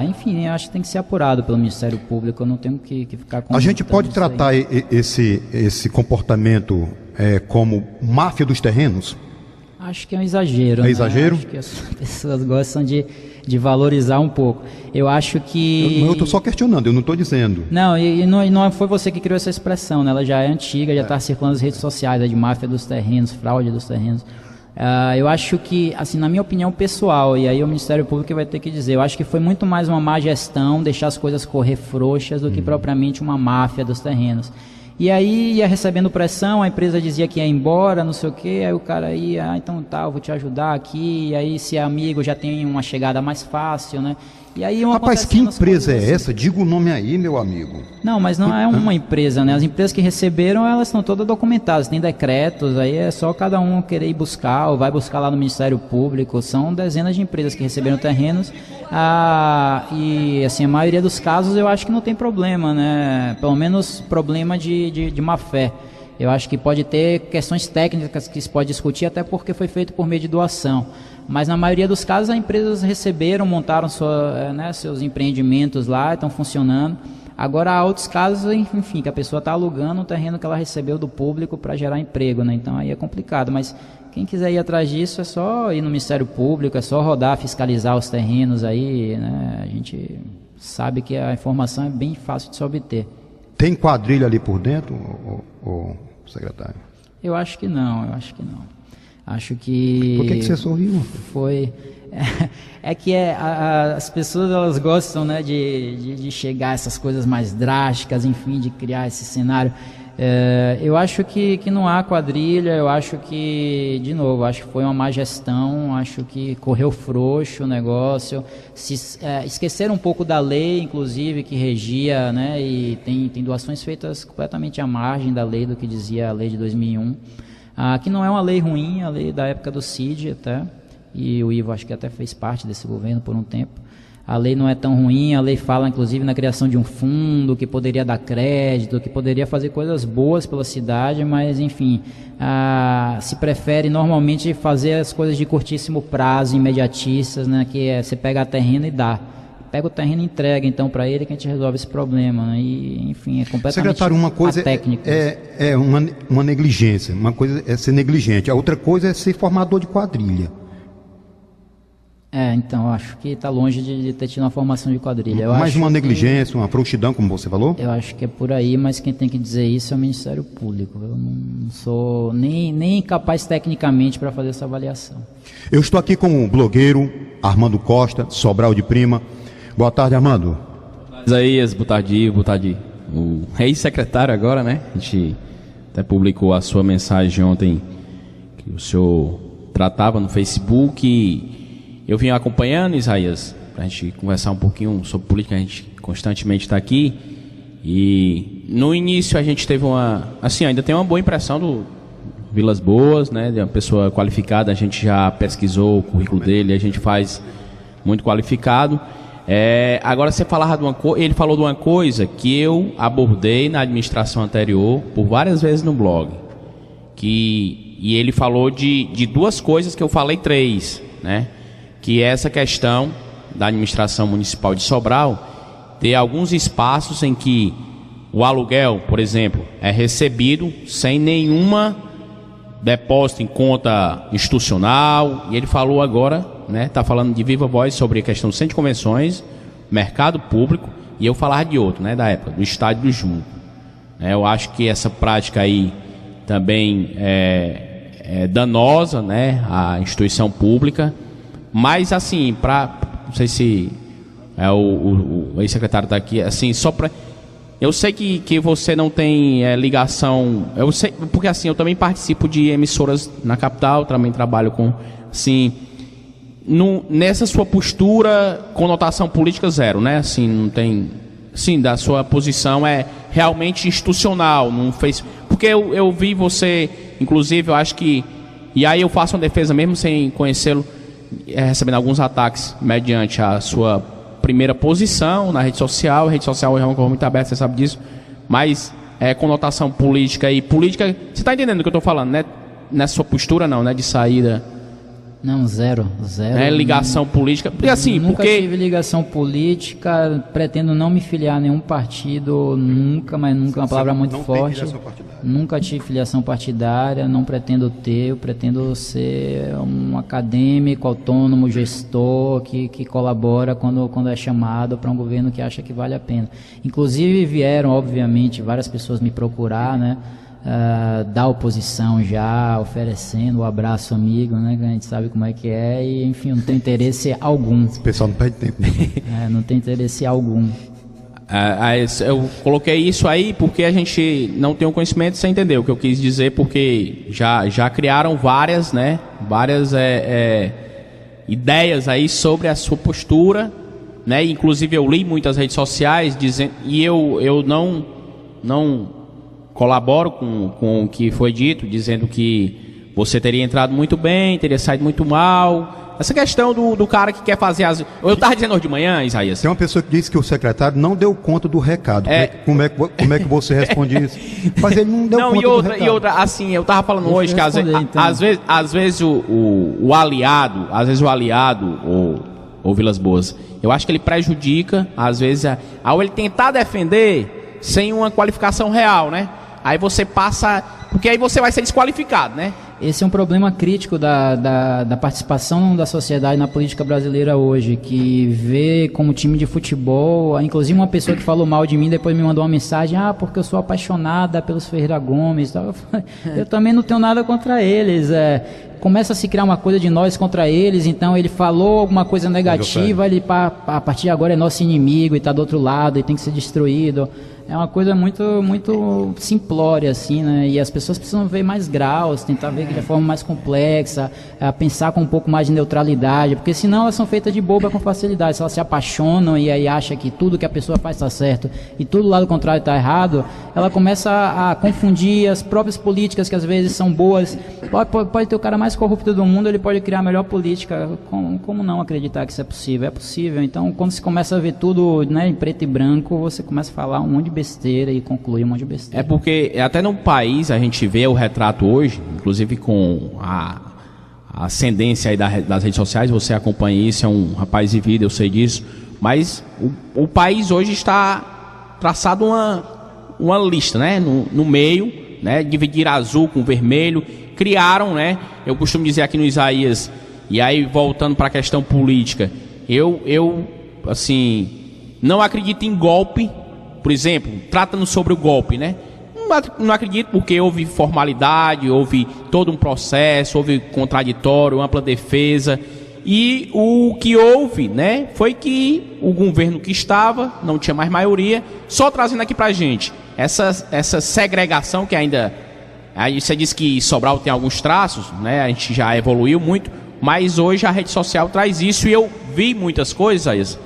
Enfim, eu acho que tem que ser apurado pelo Ministério Público, eu não tenho que ficar com... A gente pode tratar esse comportamento como máfia dos terrenos? Acho que é um exagero. É exagero? Acho que as pessoas gostam de valorizar um pouco. Eu acho que... Eu estou só questionando, eu não estou dizendo. Não, e não foi você que criou essa expressão, né? Ela já é antiga, já está circulando nas redes sociais, de máfia dos terrenos, fraude dos terrenos. Eu acho que, assim, na minha opinião pessoal, e aí o Ministério Público vai ter que dizer, eu acho que foi muito mais uma má gestão, deixar as coisas correr frouxas do que propriamente uma máfia dos terrenos. E aí ia recebendo pressão, a empresa dizia que ia embora, não sei o quê, aí o cara ia, então tá, eu vou te ajudar aqui, e aí se é amigo já tem uma chegada mais fácil, né? E aí Rapaz, que empresa é essa? Diga o nome aí, meu amigo. Não, mas não é uma empresa, né? As empresas que receberam, elas estão todas documentadas, tem decretos, aí é só cada um querer ir buscar, ou vai buscar lá no Ministério Público. São dezenas de empresas que receberam terrenos, e assim, a maioria dos casos eu acho que não tem problema, né? Pelo menos problema de má fé. Eu acho que pode ter questões técnicas que se pode discutir, até porque foi feito por meio de doação. Mas na maioria dos casos as empresas receberam, montaram seus empreendimentos lá, estão funcionando. Agora há outros casos, enfim, que a pessoa está alugando um terreno que ela recebeu do público para gerar emprego, né? Então aí é complicado, mas quem quiser ir atrás disso é só ir no Ministério Público, é só rodar, fiscalizar os terrenos aí, né? A gente sabe que a informação é bem fácil de se obter. Tem quadrilha ali por dentro, ô secretário? Eu acho que não. Acho que... Por que você sorriu? Foi... as pessoas elas gostam, né, de chegar a essas coisas mais drásticas, enfim, de criar esse cenário. Eu acho que não há quadrilha, eu acho que, de novo, acho que foi uma má gestão, acho que correu frouxo o negócio, esqueceram um pouco da lei, inclusive, que regia, né, e tem doações feitas completamente à margem da lei, do que dizia a lei de 2001. Que não é uma lei ruim, a lei da época do Cid até, e o Ivo acho que até fez parte desse governo por um tempo. A lei não é tão ruim, a lei fala inclusive na criação de um fundo que poderia dar crédito, que poderia fazer coisas boas pela cidade, mas enfim, se prefere normalmente fazer as coisas de curtíssimo prazo, imediatistas, né, que é você pega a terreno e dá. Pega o terreno e entrega então para ele que a gente resolve esse problema, né? E enfim, é completamente secretário, uma coisa é uma negligência, uma coisa é ser negligente, a outra coisa é ser formador de quadrilha. Então, acho que está longe de ter tido uma formação de quadrilha. Mais uma negligência, uma frouxidão, como você falou? Eu acho que é por aí, mas quem tem que dizer isso é o Ministério Público. Eu não sou nem capaz tecnicamente para fazer essa avaliação. Eu estou aqui com o blogueiro Armando Costa, Sobral de Prima. Boa tarde, Armando. Isaías, boa tarde. O ex-secretário agora, né? A gente até publicou a sua mensagem ontem, que o senhor tratava no Facebook. Eu vim acompanhando, Isaías, para a gente conversar um pouquinho sobre política, a gente constantemente está aqui. E no início a gente teve ainda tem uma boa impressão do Vilas Boas, né? De uma pessoa qualificada, a gente já pesquisou o currículo dele, a gente faz muito qualificado. Agora ele falou de uma coisa que eu abordei na administração anterior por várias vezes no blog, e ele falou de duas coisas que eu falei três, né? Que é essa questão da administração municipal de Sobral ter alguns espaços em que o aluguel, por exemplo, é recebido sem nenhuma depósito em conta institucional. E ele falou agora, né, está falando de viva voz sobre a questão do centro de convenções, mercado público, e eu falar de outro, né, da época, do estádio do Junco. Eu acho que essa prática aí também é danosa, né, à instituição pública. Mas assim, não sei se o ex-secretário está aqui, assim, só para... Eu sei que você não tem ligação, eu sei, porque assim, eu também participo de emissoras na capital, também trabalho com, assim, nessa sua postura, conotação política zero, né? Assim, não tem, sim, da sua posição é realmente institucional, não fez, porque eu vi você, inclusive, eu acho que, e aí eu faço uma defesa mesmo sem conhecê-lo, recebendo alguns ataques mediante a sua primeira posição na rede social. A rede social é uma coisa muito aberta, você sabe disso, mas conotação política e política, você está entendendo o que eu estou falando, né? Nessa sua postura não, né? De saída. Não, zero. Ligação política. Porque, assim, nunca tive ligação política, pretendo não me filiar a nenhum partido, nunca, mas nunca é uma palavra muito forte. Nunca tive filiação partidária, não pretendo ter, eu pretendo ser um acadêmico, autônomo, gestor, que colabora quando é chamado para um governo que acha que vale a pena. Inclusive vieram, obviamente, várias pessoas me procurar, né? Da oposição já, oferecendo o abraço amigo, né, que a gente sabe como é que é, e enfim, não tem interesse algum. Esse pessoal não perde tempo. Não tem interesse algum. Eu coloquei isso aí porque a gente não tem o conhecimento, você entendeu o que eu quis dizer, porque já criaram várias, né, ideias aí sobre a sua postura, né, inclusive eu li muitas redes sociais dizendo, e eu não colaboro com o que foi dito, dizendo que você teria entrado muito bem, teria saído muito mal. Essa questão do cara que quer fazer as... Eu estava dizendo hoje de manhã, Isaías. Tem uma pessoa que disse que o secretário não deu conta do recado. Como é que você responde isso? Mas ele não deu conta do recado. E outra, assim, eu estava falando hoje que às vezes o aliado, ou Vilas Boas, eu acho que ele prejudica, às vezes, ao ele tentar defender sem uma qualificação real, né? Aí você passa... Porque aí você vai ser desqualificado, né? Esse é um problema crítico da participação da sociedade na política brasileira hoje, que vê como time de futebol, inclusive uma pessoa que falou mal de mim depois me mandou uma mensagem, porque eu sou apaixonada pelos Ferreira Gomes, tal. Eu também não tenho nada contra eles, começa a se criar uma coisa de nós contra eles, então ele falou alguma coisa negativa, ele a partir de agora é nosso inimigo e está do outro lado e tem que ser destruído. É uma coisa muito, muito simplória, assim, né? E as pessoas precisam ver mais graus, tentar ver de forma mais complexa, pensar com um pouco mais de neutralidade, porque senão elas são feitas de boba com facilidade. Se elas se apaixonam e aí acham que tudo que a pessoa faz está certo e tudo do lado contrário está errado, ela começa a confundir as próprias políticas que às vezes são boas. Pode ter o cara mais corrupto do mundo, ele pode criar a melhor política. Como não acreditar que isso é possível? É possível. Então, quando se começa a ver tudo, né, em preto e branco, você começa a falar um monte de besteira e concluir um monte de besteira. É porque até no país a gente vê o retrato hoje, inclusive com a ascendência aí das redes sociais, você acompanha isso, é um rapaz de vida, eu sei disso, mas o país hoje está traçado uma lista, né, no meio, né, dividir azul com vermelho, criaram, né, eu costumo dizer aqui no Isaías, e aí voltando para a questão política, eu assim, não acredito em golpe. Por exemplo, tratando sobre o golpe, né? Não acredito porque houve formalidade, houve todo um processo, houve contraditório, ampla defesa. E o que houve, né, foi que o governo que estava, não tinha mais maioria, só trazendo aqui pra gente essa segregação que ainda... Aí você disse que Sobral tem alguns traços, né? A gente já evoluiu muito, mas hoje a rede social traz isso e eu vi muitas coisas,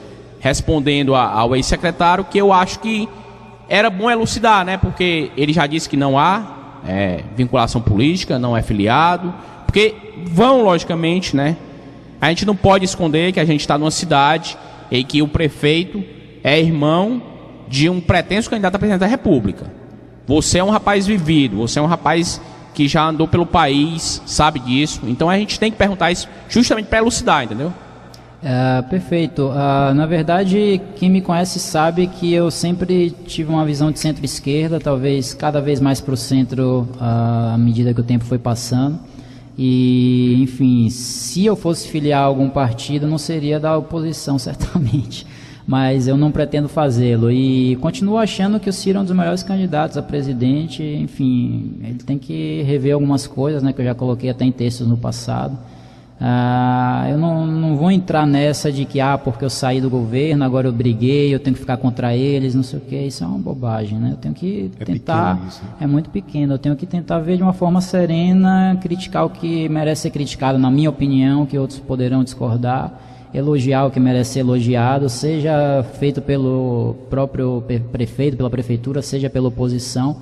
respondendo ao ex-secretário, que eu acho que era bom elucidar, né? Porque ele já disse que não há vinculação política, não é filiado, porque logicamente, né? A gente não pode esconder que a gente está numa cidade em que o prefeito é irmão de um pretenso candidato a presidente da República. Você é um rapaz vivido, você é um rapaz que já andou pelo país, sabe disso. Então a gente tem que perguntar isso justamente para elucidar, entendeu? Perfeito. Na verdade, quem me conhece sabe que eu sempre tive uma visão de centro-esquerda, talvez cada vez mais para o centro à medida que o tempo foi passando. E, enfim, se eu fosse filiar a algum partido, não seria da oposição, certamente. Mas eu não pretendo fazê-lo. E continuo achando que o Ciro é um dos melhores candidatos a presidente. Enfim, ele tem que rever algumas coisas, né, que eu já coloquei até em textos no passado. Eu não vou entrar nessa de que porque eu saí do governo, agora eu briguei, eu tenho que ficar contra eles, não sei o que. Isso é uma bobagem, né? Eu tenho que tentar, é muito pequeno, eu tenho que tentar ver de uma forma serena, criticar o que merece ser criticado, na minha opinião, que outros poderão discordar, elogiar o que merece ser elogiado, seja feito pelo próprio prefeito, pela prefeitura, seja pela oposição,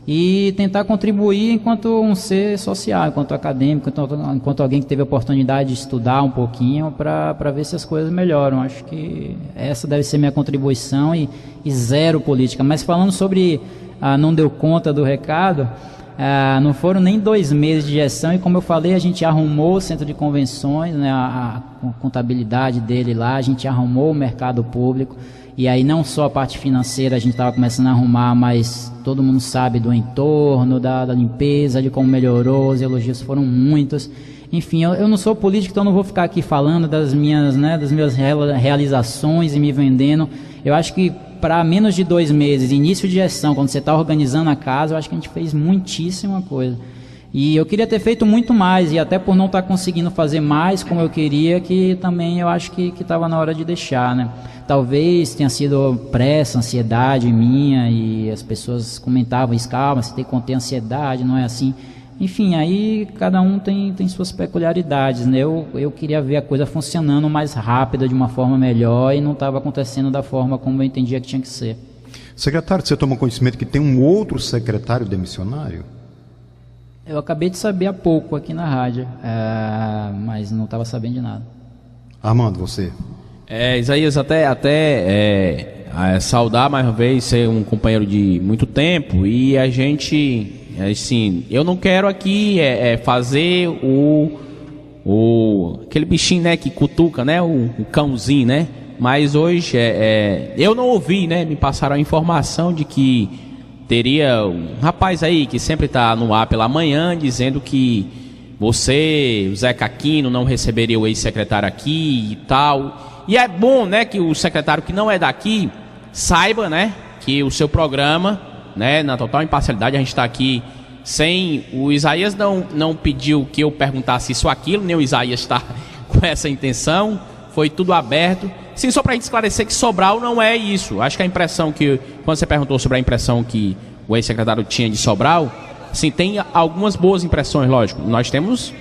e tentar contribuir enquanto um ser social, enquanto acadêmico, enquanto alguém que teve a oportunidade de estudar um pouquinho para ver se as coisas melhoram. Acho que essa deve ser minha contribuição e zero política. Mas falando sobre não deu conta do recado, não foram nem 2 meses de gestão e, como eu falei, a gente arrumou o centro de convenções, né, a contabilidade dele lá, a gente arrumou o mercado público. E aí não só a parte financeira a gente estava começando a arrumar, mas todo mundo sabe do entorno, da limpeza, de como melhorou, os elogios foram muitos. Enfim, eu não sou político, então não vou ficar aqui falando das minhas realizações e me vendendo. Eu acho que para menos de 2 meses, início de gestão, quando você está organizando a casa, eu acho que a gente fez muitíssima coisa. E eu queria ter feito muito mais, e até por não estar conseguindo fazer mais como eu queria, que também eu acho que estava na hora de deixar, né? Talvez tenha sido pressa, ansiedade minha, e as pessoas comentavam isso, calma, você tem que conter a ansiedade, não é assim. Enfim, aí cada um tem suas peculiaridades, né? Eu queria ver a coisa funcionando mais rápida, de uma forma melhor, e não estava acontecendo da forma como eu entendia que tinha que ser. Secretário, você toma conhecimento que tem um outro secretário demissionário? Eu acabei de saber há pouco aqui na rádio, mas não estava sabendo de nada. Armando, você? Isaías, até saudar mais uma vez, ser um companheiro de muito tempo, e a gente, assim, eu não quero aqui fazer aquele bichinho, né, que cutuca, né, o cãozinho, né, mas hoje eu não ouvi, né, me passaram a informação de que teria um rapaz aí que sempre está no ar pela manhã dizendo que você, o Zeca Aquino, não receberia o ex-secretário aqui e tal. E é bom, né, que o secretário que não é daqui saiba, né, que o seu programa, né, na total imparcialidade, a gente está aqui sem... O Isaías não pediu que eu perguntasse isso ou aquilo, nem o Isaías está com essa intenção, foi tudo aberto. Sim, só para a gente esclarecer que Sobral não é isso. Acho que a impressão que... Quando você perguntou sobre a impressão que o ex-secretário tinha de Sobral, sim, tem algumas boas impressões, lógico. Nós temos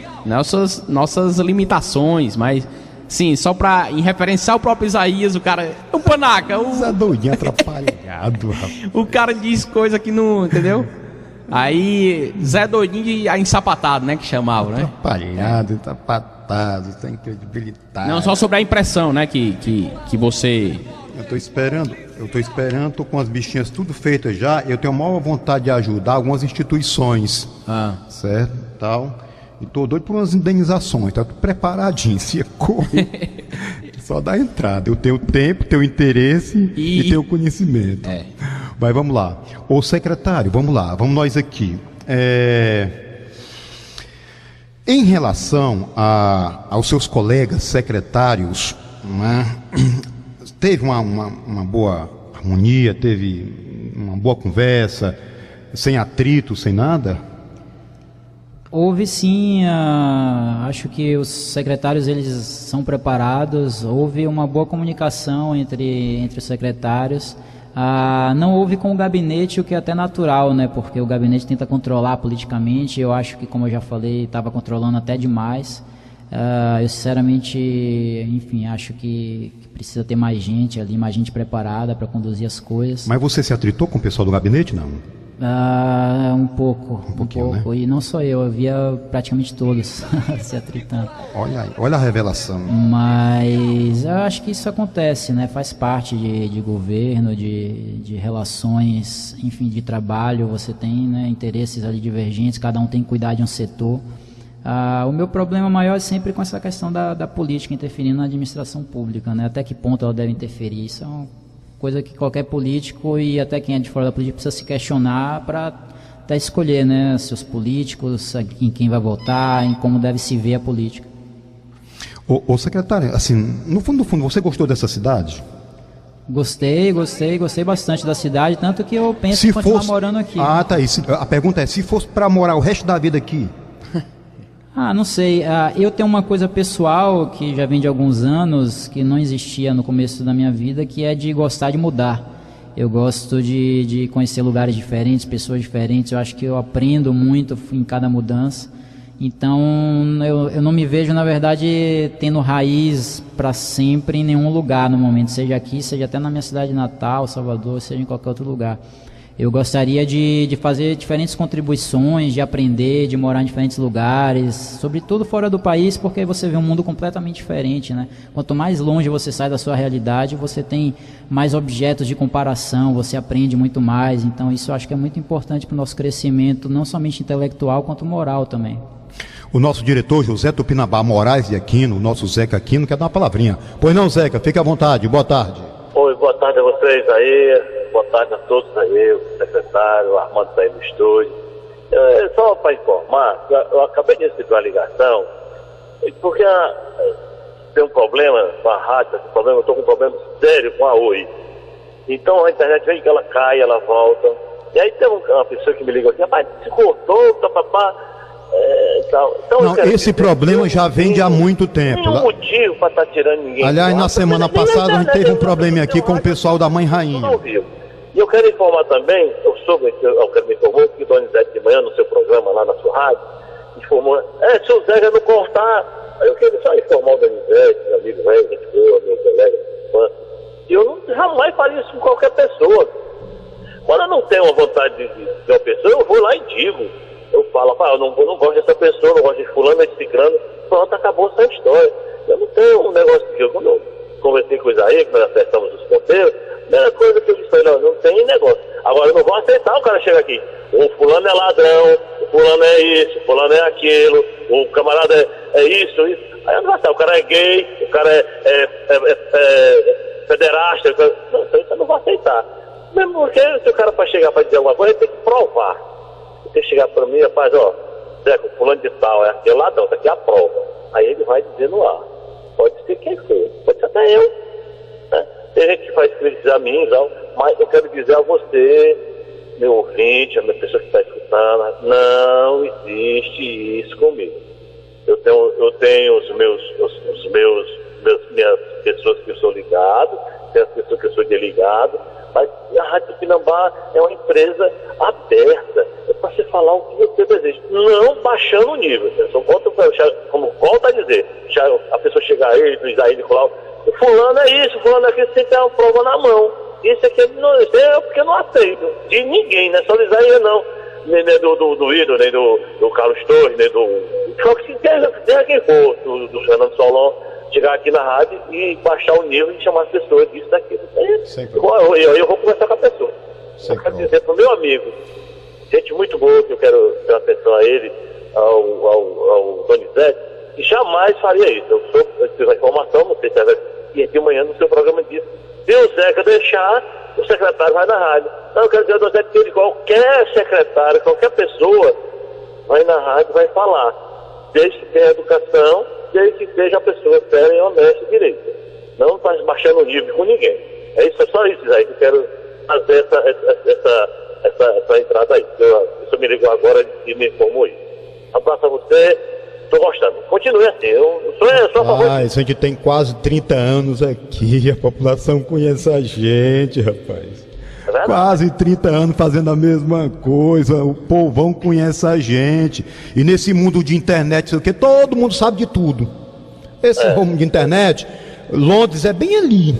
nossas limitações, mas... Sim, só para em referenciar o próprio Isaías, o cara... O panaca, o... Zé Doidinho atrapalhado, rapaz. O cara diz coisa que não... Entendeu? Aí, Zé Doidinho ensapatado, né, que chamava, né? Atrapalhado, encapatado, sem credibilidade. Não, só sobre a impressão, né, que você... Eu tô esperando, tô com as bichinhas tudo feitas já. Eu tenho a maior vontade de ajudar algumas instituições, certo, tal. E tô doido por umas indenizações, tá tudo preparadinho, se correr, só dá entrada. Eu tenho tempo, tenho interesse e tenho conhecimento. Vai, vamos lá. Ô secretário, vamos lá, vamos nós aqui. Em relação aos seus colegas secretários, né, teve uma boa harmonia, teve uma boa conversa, sem atrito, sem nada? Houve sim, acho que os secretários eles são preparados, houve uma boa comunicação entre os secretários. Não houve com o gabinete, o que é até natural, né? Porque o gabinete tenta controlar politicamente. Eu acho que, como eu já falei, estava controlando até demais. Eu sinceramente, enfim, acho que precisa ter mais gente ali, mais gente preparada para conduzir as coisas. Mas você se atritou com o pessoal do gabinete, não? Um pouco. Né? E não só eu via praticamente todos se atritando. Olha a revelação. Mas eu acho que isso acontece, né? Faz parte de governo, de relações, enfim, de trabalho. Você tem, né, interesses ali divergentes, cada um tem que cuidar de um setor. O meu problema maior é sempre com essa questão da política interferindo na administração pública, né? Até que ponto ela deve interferir. Isso é uma coisa que qualquer político e até quem é de fora da política precisa se questionar para até escolher, né, seus políticos, em quem vai votar, em como deve se ver a política. Ô secretário, assim, no fundo, você gostou dessa cidade? Gostei bastante da cidade, tanto que eu penso em continuar morando aqui. Tá aí. A pergunta é, se fosse para morar o resto da vida aqui? Não sei, eu tenho uma coisa pessoal que já vem de alguns anos, que não existia no começo da minha vida, que é de gostar de mudar. Eu gosto de conhecer lugares diferentes, pessoas diferentes, eu acho que eu aprendo muito em cada mudança. Então eu não me vejo, na verdade, tendo raiz para sempre em nenhum lugar no momento, seja aqui, seja até na minha cidade natal, Salvador, seja em qualquer outro lugar. Eu gostaria de fazer diferentes contribuições, de aprender, de morar em diferentes lugares, sobretudo fora do país, porque aí você vê um mundo completamente diferente, né? Quanto mais longe você sai da sua realidade, você tem mais objetos de comparação, você aprende muito mais. Então isso eu acho que é muito importante para o nosso crescimento, não somente intelectual, quanto moral também. O nosso diretor José Tupinambá Moraes de Aquino, o nosso Zeca Aquino, quer dar uma palavrinha. Pois não, Zeca, fique à vontade, boa tarde. Oi, boa tarde a vocês aí. Boa tarde a todos aí, o secretário, o Armando está aí no estúdio. Só para informar, eu acabei de receber uma ligação, porque tem um problema com a rádio, eu estou com um problema sério com a Oi. Então a internet vem que ela cai, ela volta. E aí tem uma pessoa que me ligou assim, rapaz, se cortou, papapá. Então, não, esse problema já vem de há muito tempo. Não tem motivo para estar tirando ninguém. Aliás, na semana passada a gente teve um problema aqui com o pessoal da Mãe Rainha. E eu quero informar também, eu quero me informar que o Donizete de manhã, no seu programa lá na sua rádio, informou, se o Zé já não cortar, eu quero só informar o Donizete, meu amigo velho, gente boa, meu colega, e eu jamais faria isso com qualquer pessoa. Quando eu não tenho a vontade de uma pessoa, eu vou lá e digo. Eu falo, eu não gosto dessa pessoa, não gosto de fulano, de ciclano, pronto, acabou essa história. Eu não tenho um negócio de... Quando eu conversei com o Isaías, quando nós acertamos os ponteiros, a primeira coisa que eu disse, não tem negócio. Agora, eu não vou aceitar o cara chegar aqui. O fulano é ladrão, o fulano é isso, o fulano é aquilo, o camarada é isso. Aí eu não vou aceitar, o cara é gay, o cara é pederasta. Não, isso eu não vou aceitar. Mesmo porque se o cara para chegar para dizer alguma coisa, ele tem que provar. Tem que chegar para mim, rapaz, Zé, o fulano de tal é aquele ladrão, tá aqui a prova. Aí ele vai dizer no ar. Pode ser quem for, pode ser até eu. Né? Tem gente que faz críticas a mim, mas eu quero dizer a você, meu ouvinte, a minha pessoa que está escutando, não existe isso comigo. Eu tenho minhas pessoas que eu sou ligado, tem as pessoas que eu sou desligado, mas a Rádio Tupinambá é uma empresa aberta, é para você falar o que você deseja, não baixando o nível. Como volta a dizer, a pessoa chegar aí, do Isaías e falar, o fulano é isso, o fulano é aquilo, você tem que ter uma prova na mão. Isso aqui isso é porque eu não aceito, de ninguém, não é só do Isaías não, nem do Ido, nem do Carlos Torres, nem seja quem for, do Fernando Solon, chegar aqui na rádio e baixar o nível e chamar as pessoas disso, daquilo. Eu vou conversar com a pessoa. Eu quero dizer para o meu amigo, gente muito boa, que eu quero ter atenção a ele, ao Donizete, que jamais faria isso. Eu tive a informação, não sei se é de manhã no seu programa disse, se o Zeca deixar, o secretário vai na rádio. Não, eu quero dizer ao Donizete que qualquer secretário, qualquer pessoa vai na rádio, vai falar, desde que tenha educação, desde que seja a pessoa séria, honesta e direita. Não está baixando o nível com ninguém. É só isso aí que eu quero fazer essa entrada aí. Você me ligou agora e me informou isso. Abraço a você, estou gostando. Continue assim, eu sou a favor. A gente tem quase 30 anos aqui, a população conhece a gente, rapaz. Quase 30 anos fazendo a mesma coisa, o povão conhece a gente. E nesse mundo de internet, sei o quê, todo mundo sabe de tudo. Esse mundo de internet, Londres é bem ali,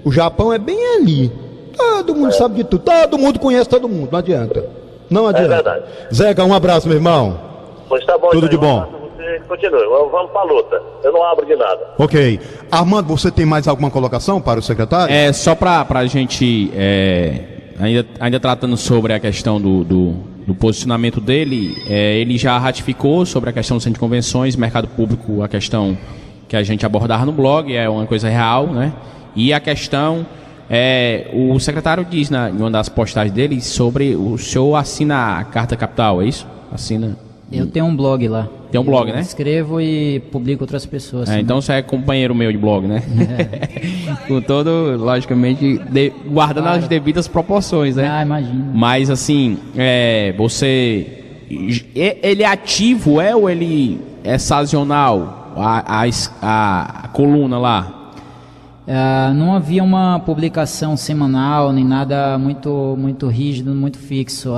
o Japão é bem ali. Todo mundo sabe de tudo, todo mundo conhece todo mundo, não adianta. Não adianta. É verdade. Zeca, um abraço, meu irmão. Pois tá bom, tudo de bom. Você continue, vamos pra luta. Eu não abro de nada. Ok. Armando, você tem mais alguma colocação para o secretário? Só pra gente, ainda tratando sobre a questão do posicionamento dele, ele já ratificou sobre a questão do centro de convenções, mercado público, a questão que a gente abordava no blog, é uma coisa real, né? E a questão, o secretário diz em uma das postagens dele sobre o senhor assina a Carta Capital, é isso? Assina... Eu tenho um blog lá. Tem um blog, né? Escrevo e publico outras pessoas. Então você é companheiro meu de blog, né? Com todo, logicamente, guardando as devidas proporções, né? Imagino. Mas assim, você... Ele é ativo, ou ele é sazonal? A coluna lá? Não havia uma publicação semanal, nem nada muito rígido, muito fixo.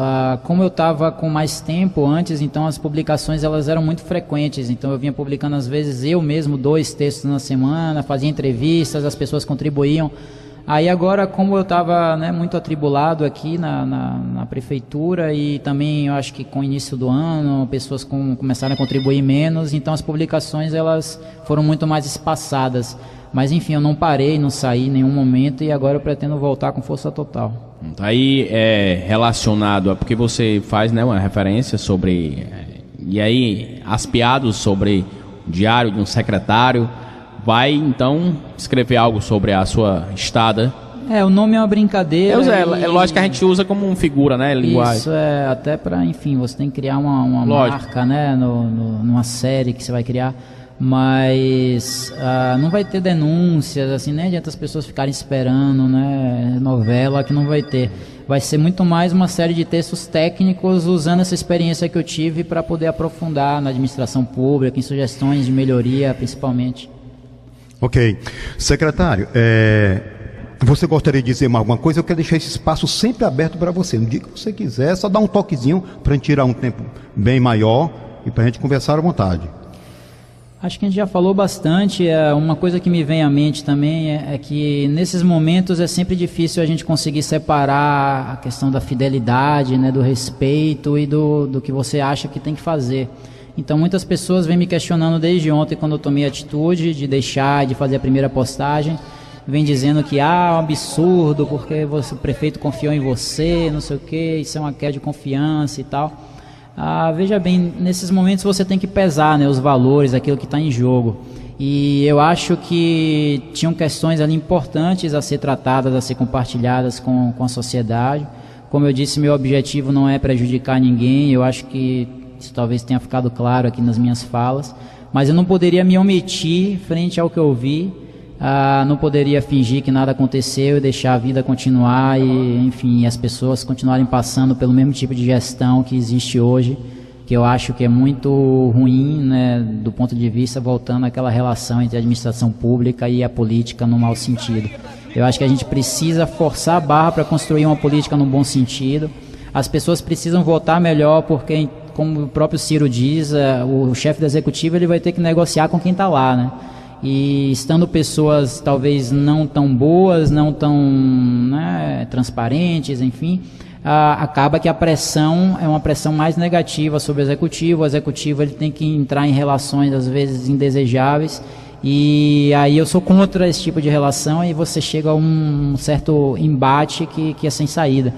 Como eu estava com mais tempo antes, então as publicações elas eram muito frequentes. Então eu vinha publicando às vezes eu mesmo 2 textos na semana, fazia entrevistas, as pessoas contribuíam. Aí agora, como eu estava muito atribulado aqui na prefeitura e também eu acho que com o início do ano pessoas começaram a contribuir menos, então as publicações elas foram muito mais espaçadas. Mas enfim, eu não parei, não saí em nenhum momento e agora eu pretendo voltar com força total. Aí relacionado a porque você faz uma referência sobre e aí as piadas sobre o diário de um secretário, vai então escrever algo sobre a sua estada? O nome é uma brincadeira. É lógico que a gente usa como figura, né? Linguagem. Isso, até para, enfim, você tem que criar uma marca, né? Numa série que você vai criar. Mas não vai ter denúncias, assim, nem adianta as pessoas ficarem esperando, né? Novela que não vai ter. vai ser muito mais uma série de textos técnicos usando essa experiência que eu tive para poder aprofundar na administração pública, em sugestões de melhoria, principalmente. Ok. Secretário, você gostaria de dizer mais alguma coisa? Eu quero deixar esse espaço sempre aberto para você. No dia que você quiser, só dá um toquezinho para a gente tirar um tempo bem maior e para a gente conversar à vontade. Acho que a gente já falou bastante. Uma coisa que me vem à mente também é que nesses momentos é sempre difícil a gente conseguir separar a questão da fidelidade, né, do respeito e do que você acha que tem que fazer. Então muitas pessoas vêm me questionando desde ontem, quando eu tomei a atitude de deixar, de fazer a primeira postagem, vem dizendo que é um absurdo porque o prefeito confiou em você, não sei o que, isso é uma queda de confiança e tal. Veja bem, nesses momentos você tem que pesar, né, os valores, aquilo que está em jogo. E eu acho que tinham questões ali importantes a ser tratadas, a ser compartilhadas com a sociedade. Como eu disse, meu objetivo não é prejudicar ninguém, eu acho que isso talvez tenha ficado claro aqui nas minhas falas, mas eu não poderia me omitir frente ao que eu vi, não poderia fingir que nada aconteceu e deixar a vida continuar e, enfim, as pessoas continuarem passando pelo mesmo tipo de gestão que existe hoje, que eu acho que é muito ruim, né, do ponto de vista, voltando àquela relação entre a administração pública e a política no mau sentido. Eu acho que a gente precisa forçar a barra para construir uma política no bom sentido. As pessoas precisam votar melhor porque, como o próprio Ciro diz, o chefe do executivo ele vai ter que negociar com quem está lá, né? E estando pessoas talvez não tão boas, não tão, né, transparentes, enfim, acaba que a pressão é uma pressão mais negativa sobre o executivo ele tem que entrar em relações às vezes indesejáveis, e aí eu sou contra esse tipo de relação e você chega a um certo embate que é sem saída.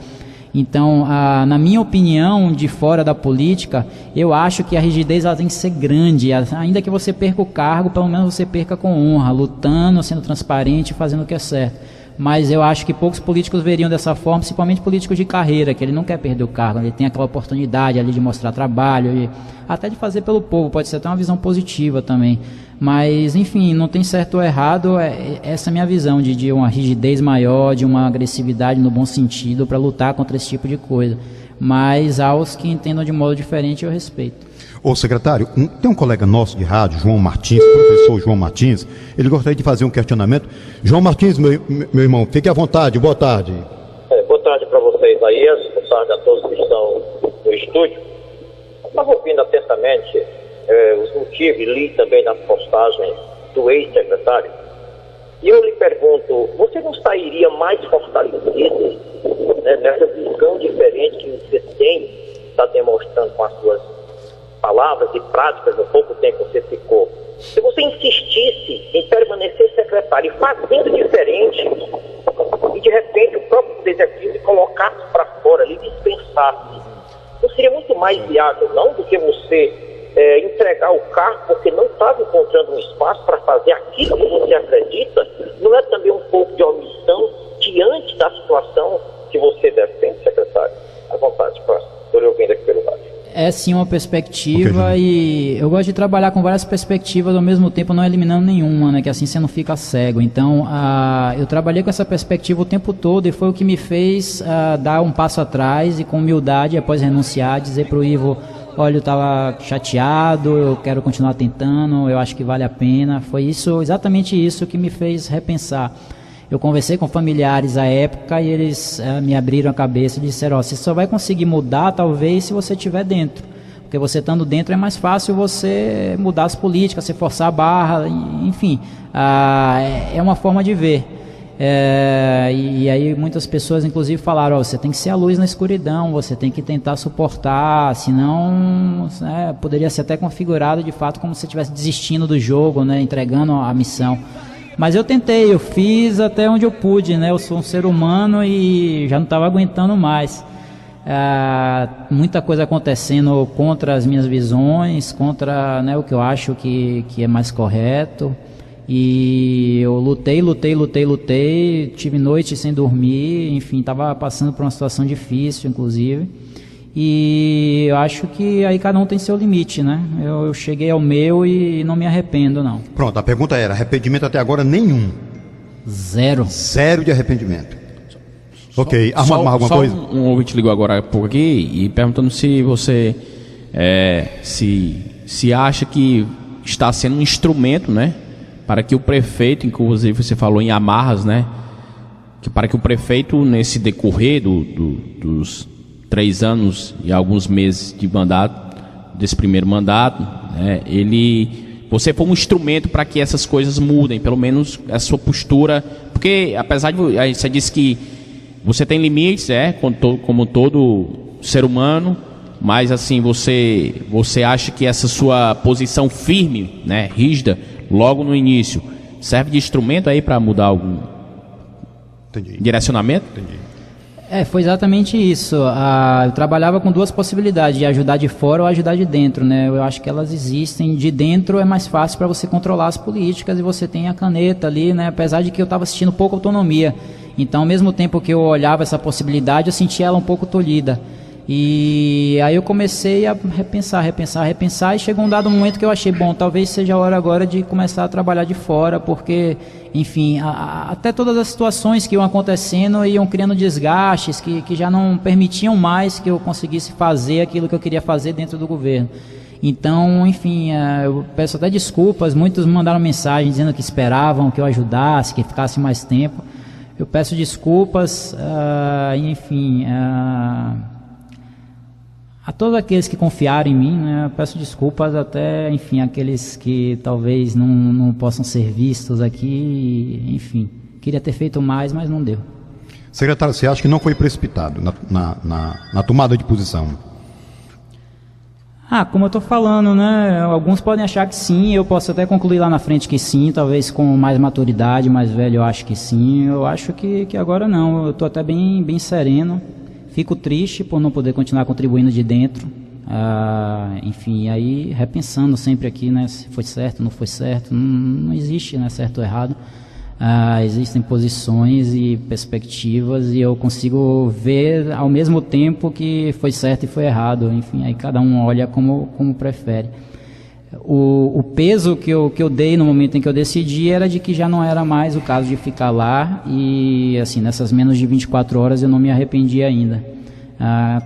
Então, na minha opinião, de fora da política, eu acho que a rigidez ela tem que ser grande. Ainda que você perca o cargo, pelo menos você perca com honra, lutando, sendo transparente, fazendo o que é certo. Mas eu acho que poucos políticos veriam dessa forma, principalmente políticos de carreira, que ele não quer perder o cargo, ele tem aquela oportunidade ali de mostrar trabalho, até de fazer pelo povo, pode ser até uma visão positiva também. Mas, enfim, não tem certo ou errado, essa é a minha visão de uma rigidez maior, de uma agressividade no bom sentido para lutar contra esse tipo de coisa. Mas aos que entendam de modo diferente, eu respeito. Ô secretário, tem um colega nosso de rádio, João Martins, professor João Martins, ele gostaria de fazer um questionamento. João Martins, meu irmão, fique à vontade, boa tarde. Boa tarde para vocês aí, boa tarde a todos que estão no estúdio. Eu estava ouvindo atentamente os motivos e li também nas postagens do ex-secretário. E eu lhe pergunto, você não sairia mais fortalecido, né, nessa visão diferente que você está demonstrando com as suas palavras e práticas no pouco tempo que você ficou? Se você insistisse em permanecer secretário e fazendo diferente, e de repente o próprio executivo colocasse para fora, lhe dispensasse, não seria muito mais viável, não, do que você entregar o cargo porque não estava encontrando um espaço para fazer aquilo que você acredita? Não é também um pouco de omissão diante da situação que você defende, secretário? À vontade, estou lhe ouvindo aqui pelo rádio. É sim uma perspectiva, e eu gosto de trabalhar com várias perspectivas ao mesmo tempo, não eliminando nenhuma, né, que assim você não fica cego. Então eu trabalhei com essa perspectiva o tempo todo e foi o que me fez dar um passo atrás e com humildade, após renunciar, dizer para o Ivo: olha, eu estava chateado, eu quero continuar tentando, eu acho que vale a pena. Foi isso, exatamente isso que me fez repensar. Eu conversei com familiares à época e eles me abriram a cabeça e disseram: você só vai conseguir mudar talvez se você estiver dentro, porque você estando dentro é mais fácil você mudar as políticas, você forçar a barra, enfim, é uma forma de ver. E aí muitas pessoas inclusive falaram: você tem que ser a luz na escuridão, você tem que tentar suportar, senão poderia ser até configurado de fato como se você estivesse desistindo do jogo, né, entregando a missão. Mas eu tentei, eu fiz até onde eu pude, né? Eu sou um ser humano e já não estava aguentando mais. Muita coisa acontecendo contra as minhas visões, contra, né, o que eu acho que é mais correto. E eu lutei, tive noites sem dormir, enfim, estava passando por uma situação difícil, inclusive. E eu acho que aí cada um tem seu limite, né? Eu cheguei ao meu e não me arrependo, não. Pronto, a pergunta era: arrependimento até agora nenhum? Zero. Zero de arrependimento. Ok, Armando, mais alguma coisa? Um ouvinte ligou agora há pouco aqui e perguntando se você se acha que está sendo um instrumento, né, para que o prefeito, inclusive você falou em amarras, né, que para que o prefeito, nesse decorrer dos 3 anos e alguns meses de mandato, desse primeiro mandato, né, você foi um instrumento para que essas coisas mudem, pelo menos a sua postura, porque apesar de você disse que você tem limites, como todo ser humano, mas assim, você acha que essa sua posição firme, né, rígida, logo no início, serve de instrumento aí para mudar algum direcionamento? Entendi. Foi exatamente isso. Eu trabalhava com 2 possibilidades, de ajudar de fora ou ajudar de dentro, né? Eu acho que elas existem. De dentro é mais fácil para você controlar as políticas e você tem a caneta ali, né? Apesar de que eu estava assistindo pouca autonomia. Então, ao mesmo tempo que eu olhava essa possibilidade, eu sentia ela um pouco tolhida. E aí eu comecei a repensar e chegou um dado momento que eu achei, bom, talvez seja a hora agora de começar a trabalhar de fora, porque, enfim, até todas as situações que iam acontecendo iam criando desgastes que já não permitiam mais que eu conseguisse fazer aquilo que eu queria fazer dentro do governo. Então, enfim, eu peço até desculpas, muitos me mandaram mensagem dizendo que esperavam que eu ajudasse, que ficasse mais tempo. Eu peço desculpas, enfim... A todos aqueles que confiaram em mim, né, eu peço desculpas até, enfim, aqueles que talvez não possam ser vistos aqui, enfim, queria ter feito mais, mas não deu. Secretário, você acha que não foi precipitado na tomada de posição? Como eu estou falando, né, alguns podem achar que sim, eu posso até concluir lá na frente que sim, talvez com mais maturidade, mais velho eu acho que sim, eu acho que agora não, eu estou até bem sereno. Fico triste por não poder continuar contribuindo de dentro, enfim, aí repensando sempre aqui, né, se foi certo, não foi certo, não existe, né, certo ou errado, existem posições e perspectivas e eu consigo ver ao mesmo tempo que foi certo e foi errado, enfim, aí cada um olha como prefere. O peso que eu dei no momento em que eu decidi era de que já não era mais o caso de ficar lá e assim, nessas menos de 24 horas eu não me arrependi ainda.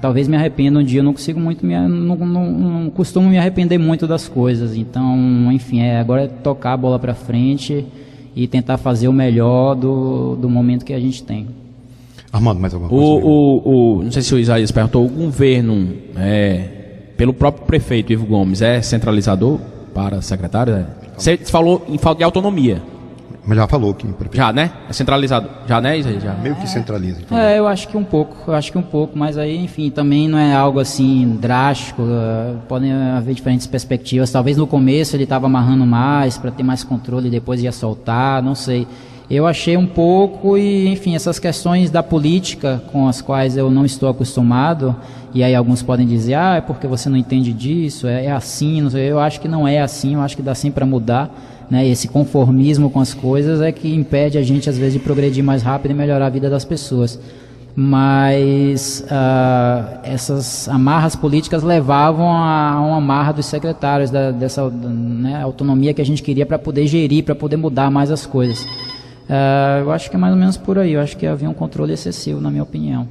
Talvez me arrependa um dia, eu não consigo muito, não costumo me arrepender muito das coisas, então, enfim, agora é tocar a bola para frente e tentar fazer o melhor do momento que a gente tem. Armando, mais alguma coisa? Não sei se o Isaías perguntou, o governo pelo próprio prefeito Ivo Gomes, é centralizador para secretário? Você falou em falta de autonomia. Mas já falou que... prefeito. Já, né? É centralizado. Já, né, Isaías? Já. Meio que centraliza. Então. Eu acho que um pouco, mas aí, enfim, também não é algo assim drástico, podem haver diferentes perspectivas. Talvez no começo ele estava amarrando mais para ter mais controle e depois ia soltar, não sei. Eu achei um pouco e, enfim, essas questões da política com as quais eu não estou acostumado, e aí alguns podem dizer, é porque você não entende disso, é assim, não sei. Eu acho que não é assim, eu acho que dá sim para mudar, né? Esse conformismo com as coisas é que impede a gente, às vezes, de progredir mais rápido e melhorar a vida das pessoas. Mas essas amarras políticas levavam a uma amarra dos secretários, dessa né, autonomia que a gente queria para poder gerir, para poder mudar mais as coisas. Eu acho que é mais ou menos por aí. Eu acho que havia um controle excessivo, na minha opinião.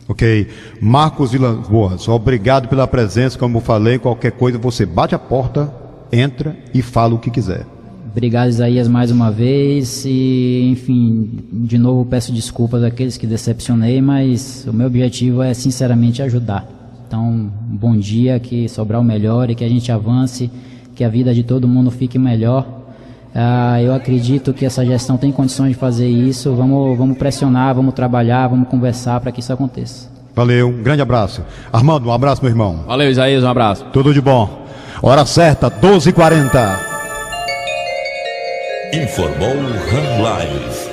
Ok. Marcos Vilas Boas, obrigado pela presença. Como eu falei, qualquer coisa você bate a porta, entra e fala o que quiser. Obrigado, Isaías, mais uma vez. E, enfim, de novo peço desculpas àqueles que decepcionei, mas o meu objetivo é, sinceramente, ajudar. Então, um bom dia, que sobrar o melhor e que a gente avance, que a vida de todo mundo fique melhor. Eu acredito que essa gestão tem condições de fazer isso. Vamos pressionar, vamos trabalhar, vamos conversar para que isso aconteça. Valeu, um grande abraço. Armando, um abraço, meu irmão. Valeu, Isaías, um abraço. Tudo de bom. Hora certa, 12h40. Informou Ram Live.